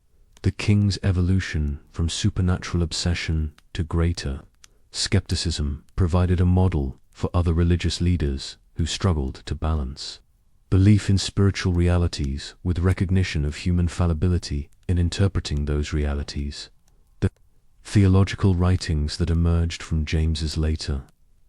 The king's evolution from supernatural obsession to greater skepticism provided a model for other religious leaders who struggled to balance belief in spiritual realities with recognition of human fallibility in interpreting those realities. The theological writings that emerged from James's later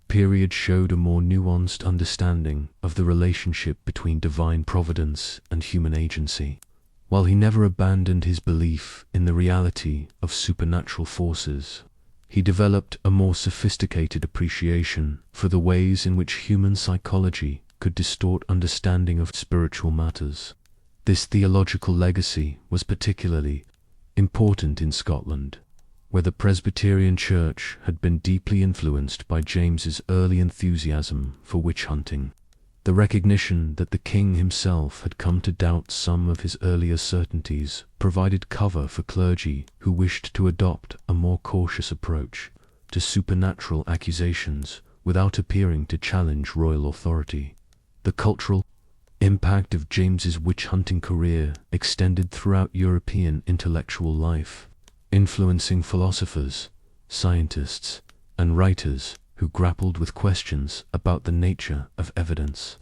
period showed a more nuanced understanding of the relationship between divine providence and human agency. While he never abandoned his belief in the reality of supernatural forces, he developed a more sophisticated appreciation for the ways in which human psychology could distort understanding of spiritual matters. This theological legacy was particularly important in Scotland, where the Presbyterian Church had been deeply influenced by James's early enthusiasm for witch hunting. The recognition that the king himself had come to doubt some of his earlier certainties provided cover for clergy who wished to adopt a more cautious approach to supernatural accusations without appearing to challenge royal authority. The cultural impact of James's witch-hunting career extended throughout European intellectual life, influencing philosophers, scientists, and writers who grappled with questions about the nature of evidence,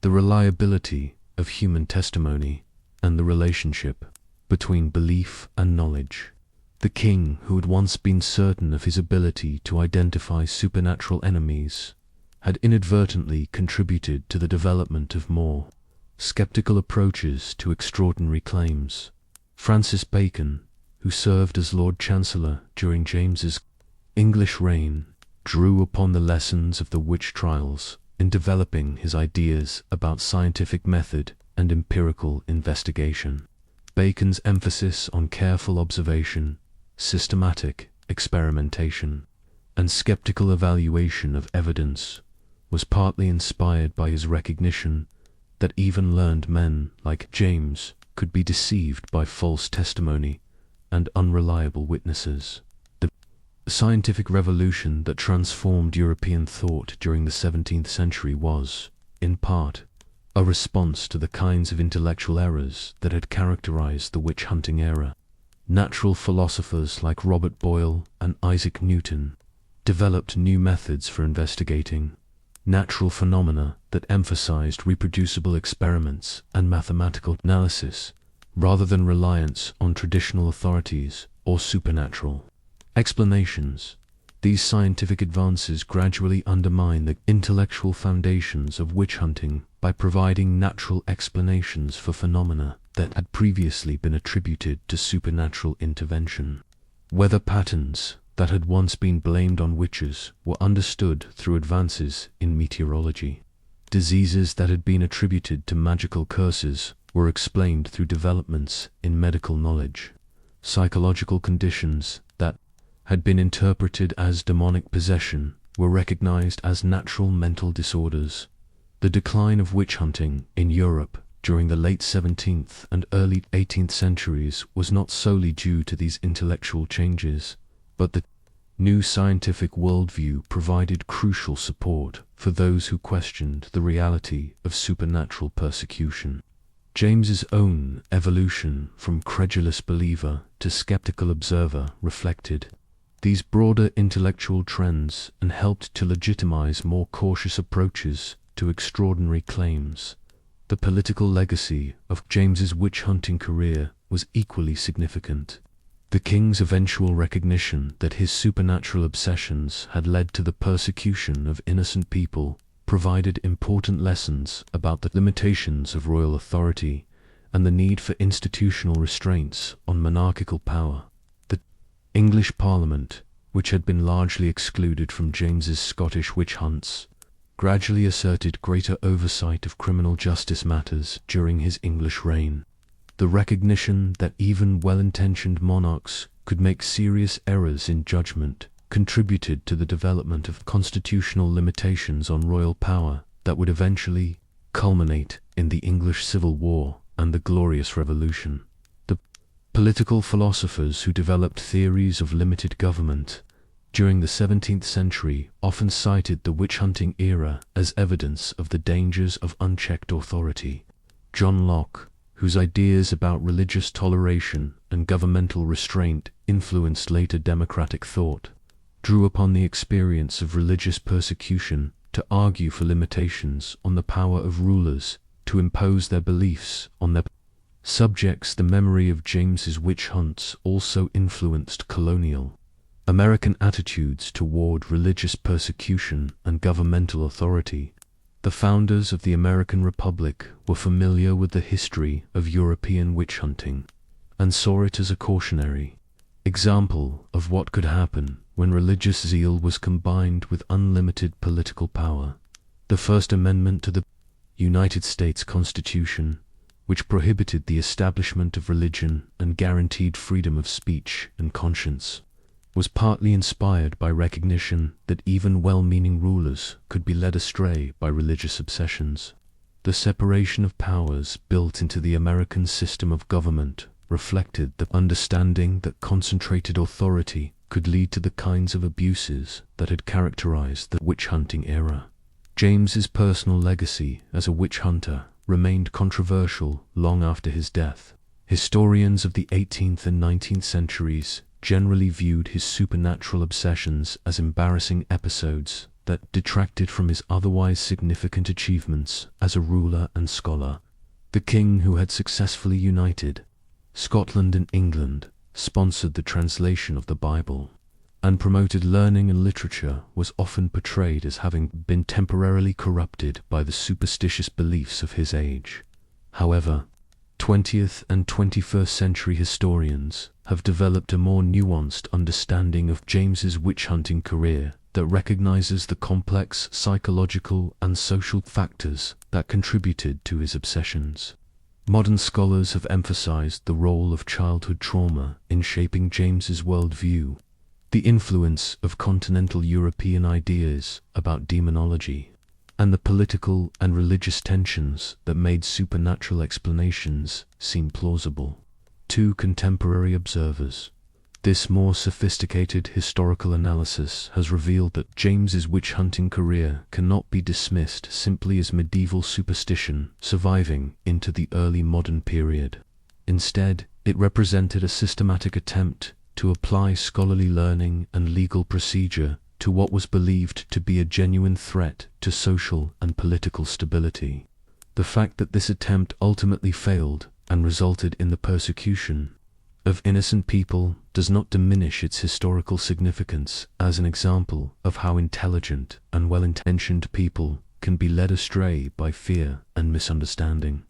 the reliability of human testimony, and the relationship between belief and knowledge. The king, who had once been certain of his ability to identify supernatural enemies, had inadvertently contributed to the development of more skeptical approaches to extraordinary claims. Francis Bacon, who served as Lord Chancellor during James's English reign, drew upon the lessons of the witch trials in developing his ideas about scientific method and empirical investigation. Bacon's emphasis on careful observation, systematic experimentation, and skeptical evaluation of evidence was partly inspired by his recognition that even learned men like James could be deceived by false testimony and unreliable witnesses. The scientific revolution that transformed European thought during the 17th century was, in part, a response to the kinds of intellectual errors that had characterized the witch-hunting era. Natural philosophers like Robert Boyle and Isaac Newton developed new methods for investigating natural phenomena that emphasized reproducible experiments and mathematical analysis, rather than reliance on traditional authorities or supernatural explanations. These scientific advances gradually undermine the intellectual foundations of witch hunting by providing natural explanations for phenomena that had previously been attributed to supernatural intervention. Weather patterns that had once been blamed on witches were understood through advances in meteorology. Diseases that had been attributed to magical curses were explained through developments in medical knowledge. Psychological conditions that had been interpreted as demonic possession were recognized as natural mental disorders. The decline of witch hunting in Europe during the late 17th and early 18th centuries was not solely due to these intellectual changes, but the new scientific worldview provided crucial support for those who questioned the reality of supernatural persecution. James's own evolution from credulous believer to skeptical observer reflected these broader intellectual trends and helped to legitimize more cautious approaches to extraordinary claims. The political legacy of James's witch-hunting career was equally significant. The king's eventual recognition that his supernatural obsessions had led to the persecution of innocent people provided important lessons about the limitations of royal authority and the need for institutional restraints on monarchical power. The English Parliament, which had been largely excluded from James's Scottish witch hunts, gradually asserted greater oversight of criminal justice matters during his English reign. The recognition that even well-intentioned monarchs could make serious errors in judgment contributed to the development of constitutional limitations on royal power that would eventually culminate in the English Civil War and the Glorious Revolution. The political philosophers who developed theories of limited government during the 17th century often cited the witch-hunting era as evidence of the dangers of unchecked authority. John Locke, whose ideas about religious toleration and governmental restraint influenced later democratic thought, drew upon the experience of religious persecution to argue for limitations on the power of rulers to impose their beliefs on their subjects. The memory of James's witch hunts also influenced colonial American attitudes toward religious persecution and governmental authority. The founders of the American Republic were familiar with the history of European witch hunting and saw it as a cautionary example of what could happen when religious zeal was combined with unlimited political power. The First Amendment to the United States Constitution, which prohibited the establishment of religion and guaranteed freedom of speech and conscience, was partly inspired by recognition that even well-meaning rulers could be led astray by religious obsessions. The separation of powers built into the American system of government reflected the understanding that concentrated authority could lead to the kinds of abuses that had characterized the witch-hunting era. James's personal legacy as a witch hunter remained controversial long after his death. Historians of the 18th and 19th centuries generally viewed his supernatural obsessions as embarrassing episodes that detracted from his otherwise significant achievements as a ruler and scholar. The king, who had successfully united Scotland and England, sponsored the translation of the Bible, and promoted learning and literature, was often portrayed as having been temporarily corrupted by the superstitious beliefs of his age. However, 20th and 21st century historians have developed a more nuanced understanding of James's witch-hunting career that recognizes the complex psychological and social factors that contributed to his obsessions. Modern scholars have emphasized the role of childhood trauma in shaping James's worldview, the influence of continental European ideas about demonology, and the political and religious tensions that made supernatural explanations seem plausible. To contemporary observers, this more sophisticated historical analysis has revealed that James's witch-hunting career cannot be dismissed simply as medieval superstition surviving into the early modern period. Instead, it represented a systematic attempt to apply scholarly learning and legal procedure to what was believed to be a genuine threat to social and political stability. The fact that this attempt ultimately failed and resulted in the persecution of innocent people does not diminish its historical significance as an example of how intelligent and well-intentioned people can be led astray by fear and misunderstanding.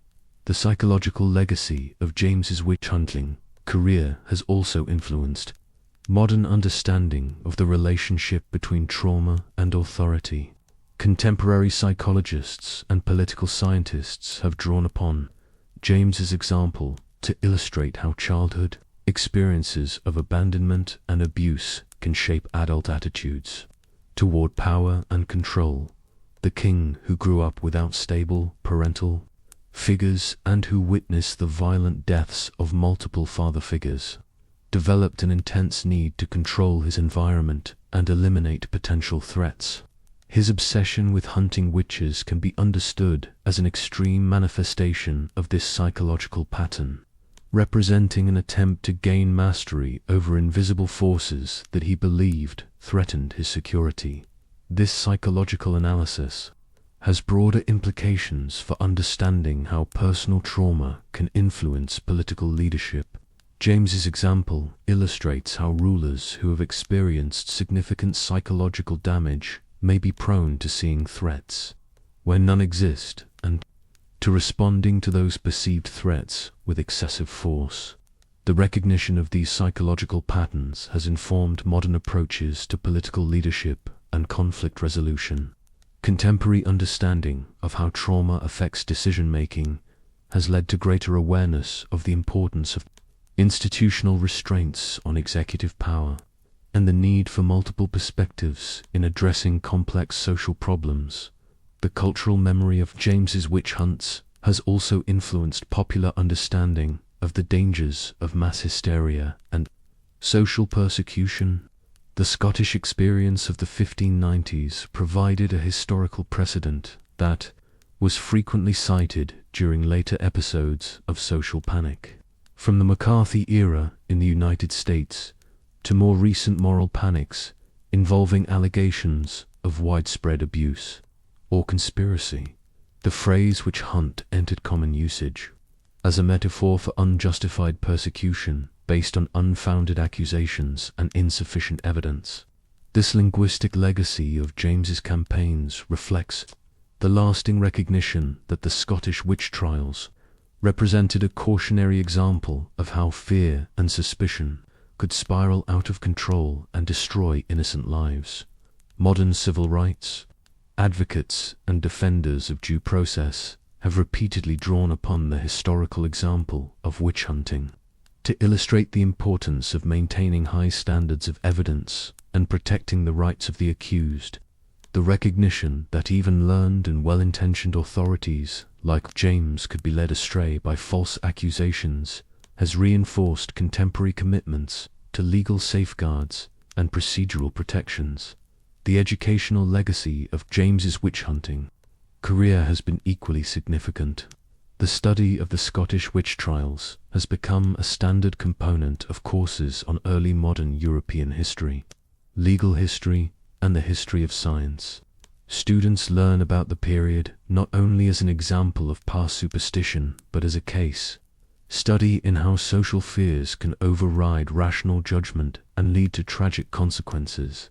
The psychological legacy of James's witch-hunting career has also influenced modern understanding of the relationship between trauma and authority. Contemporary psychologists and political scientists have drawn upon James's example to illustrate how childhood experiences of abandonment and abuse can shape adult attitudes toward power and control. The king, who grew up without stable parental figures and who witnessed the violent deaths of multiple father figures, developed an intense need to control his environment and eliminate potential threats. His obsession with hunting witches can be understood as an extreme manifestation of this psychological pattern, representing an attempt to gain mastery over invisible forces that he believed threatened his security. This psychological analysis has broader implications for understanding how personal trauma can influence political leadership. James's example illustrates how rulers who have experienced significant psychological damage may be prone to seeing threats where none exist and to responding to those perceived threats with excessive force. The recognition of these psychological patterns has informed modern approaches to political leadership and conflict resolution. Contemporary understanding of how trauma affects decision-making has led to greater awareness of the importance of institutional restraints on executive power and the need for multiple perspectives in addressing complex social problems. The cultural memory of James's witch hunts has also influenced popular understanding of the dangers of mass hysteria and social persecution. The Scottish experience of the 1590s provided a historical precedent that was frequently cited during later episodes of social panic. From the McCarthy era in the United States to more recent moral panics involving allegations of widespread abuse or conspiracy, the phrase witch hunt entered common usage as a metaphor for unjustified persecution based on unfounded accusations and insufficient evidence. This linguistic legacy of James's campaigns reflects the lasting recognition that the Scottish witch trials represented a cautionary example of how fear and suspicion could spiral out of control and destroy innocent lives. Modern civil rights advocates and defenders of due process have repeatedly drawn upon the historical example of witch hunting to illustrate the importance of maintaining high standards of evidence and protecting the rights of the accused. The recognition that even learned and well-intentioned authorities like James could be led astray by false accusations has reinforced contemporary commitments to legal safeguards and procedural protections. The educational legacy of James's witch hunting career has been equally significant. The study of the Scottish witch trials has become a standard component of courses on early modern European history, legal history, and the history of science. Students learn about the period not only as an example of past superstition, but as a case study in how social fears can override rational judgment and lead to tragic consequences.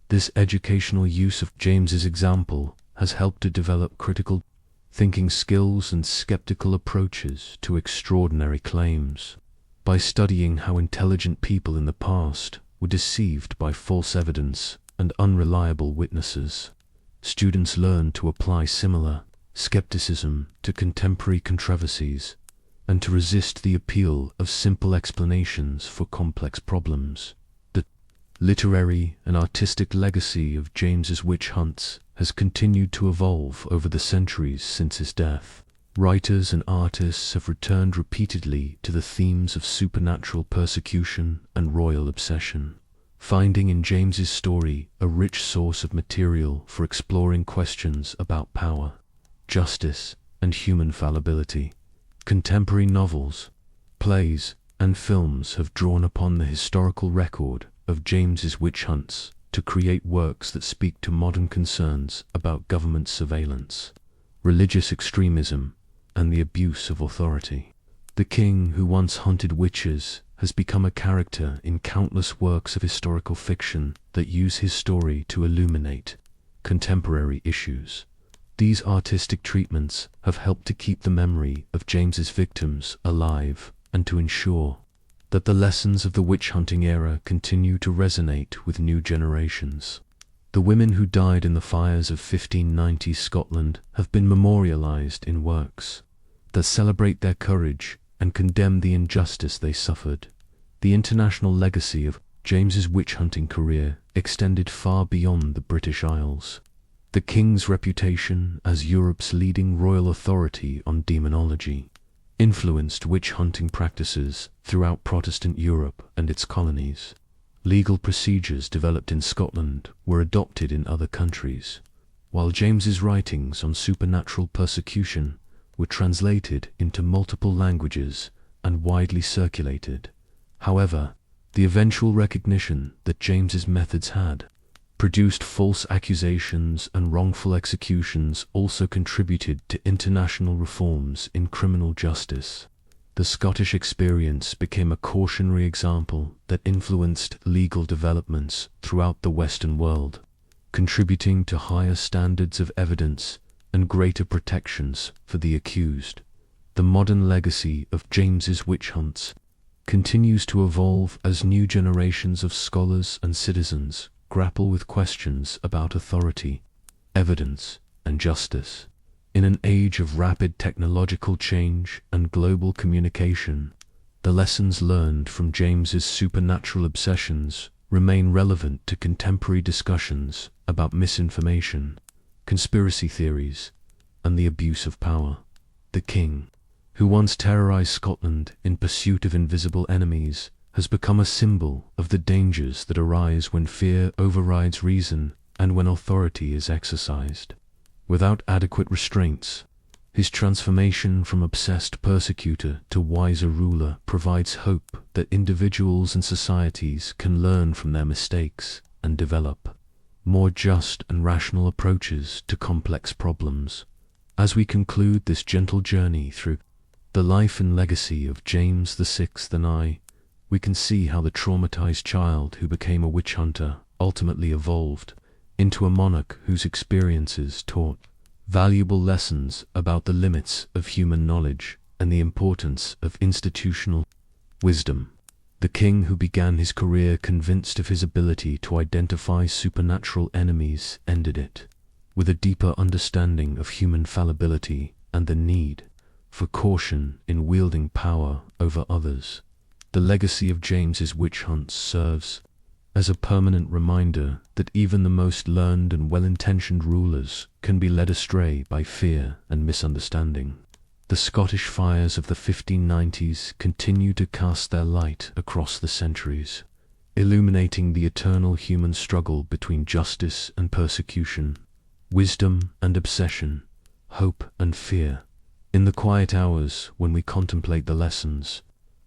This educational use of James's example has helped to develop critical thinking skills and skeptical approaches to extraordinary claims. By studying how intelligent people in the past were deceived by false evidence and unreliable witnesses, students learn to apply similar skepticism to contemporary controversies and to resist the appeal of simple explanations for complex problems. The literary and artistic legacy of James's witch hunts has continued to evolve over the centuries since his death. Writers and artists have returned repeatedly to the themes of supernatural persecution and royal obsession, finding in James's story a rich source of material for exploring questions about power, justice, and human fallibility. Contemporary novels, plays, and films have drawn upon the historical record of James's witch hunts to create works that speak to modern concerns about government surveillance, religious extremism, and the abuse of authority. The king who once hunted witches has become a character in countless works of historical fiction that use his story to illuminate contemporary issues. These artistic treatments have helped to keep the memory of James's victims alive and to ensure that the lessons of the witch-hunting era continue to resonate with new generations. The women who died in the fires of 1590 Scotland have been memorialized in works that celebrate their courage and condemn the injustice they suffered. The international legacy of James's witch-hunting career extended far beyond the British Isles. The king's reputation as Europe's leading royal authority on demonology influenced witch-hunting practices throughout Protestant Europe and its colonies. Legal procedures developed in Scotland were adopted in other countries, while James's writings on supernatural persecution were translated into multiple languages and widely circulated. However, the eventual recognition that James's methods had produced false accusations and wrongful executions also contributed to international reforms in criminal justice. The Scottish experience became a cautionary example that influenced legal developments throughout the Western world, contributing to higher standards of evidence and greater protections for the accused. The modern legacy of James's witch hunts continues to evolve as new generations of scholars and citizens grapple with questions about authority, evidence, and justice. In an age of rapid technological change and global communication, the lessons learned from James's supernatural obsessions remain relevant to contemporary discussions about misinformation, conspiracy theories, and the abuse of power. The king, who once terrorized Scotland in pursuit of invisible enemies, has become a symbol of the dangers that arise when fear overrides reason and when authority is exercised without adequate restraints. His transformation from obsessed persecutor to wiser ruler provides hope that individuals and societies can learn from their mistakes and develop more just and rational approaches to complex problems. As we conclude this gentle journey through the life and legacy of James VI and I, we can see how the traumatized child who became a witch hunter ultimately evolved into a monarch whose experiences taught valuable lessons about the limits of human knowledge and the importance of institutional wisdom. The king who began his career convinced of his ability to identify supernatural enemies ended it with a deeper understanding of human fallibility and the need for caution in wielding power over others. The legacy of James's witch hunts serves as a permanent reminder that even the most learned and well-intentioned rulers can be led astray by fear and misunderstanding. The Scottish fires of the 1590s continue to cast their light across the centuries, illuminating the eternal human struggle between justice and persecution, wisdom and obsession, hope and fear. In the quiet hours when we contemplate the lessons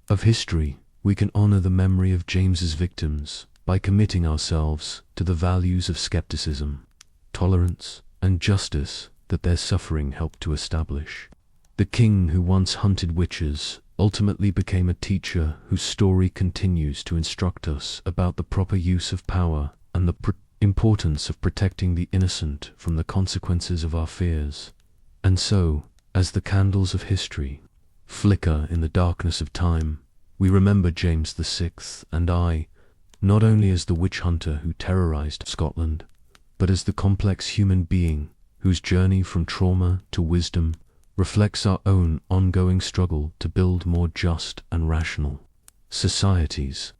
of history, we can honor the memory of James's victims by committing ourselves to the values of skepticism, tolerance, and justice that their suffering helped to establish. The king who once hunted witches ultimately became a teacher whose story continues to instruct us about the proper use of power and the importance of protecting the innocent from the consequences of our fears. And so, as the candles of history flicker in the darkness of time, we remember James VI and I, not only as the witch hunter who terrorized Scotland, but as the complex human being whose journey from trauma to wisdom reflects our own ongoing struggle to build more just and rational societies.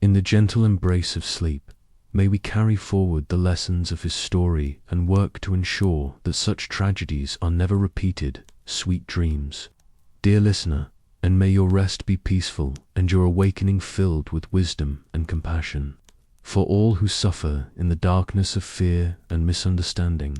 In the gentle embrace of sleep, may we carry forward the lessons of his story and work to ensure that such tragedies are never repeated. Sweet dreams, dear listener, and may your rest be peaceful and your awakening filled with wisdom and compassion for all who suffer in the darkness of fear and misunderstanding.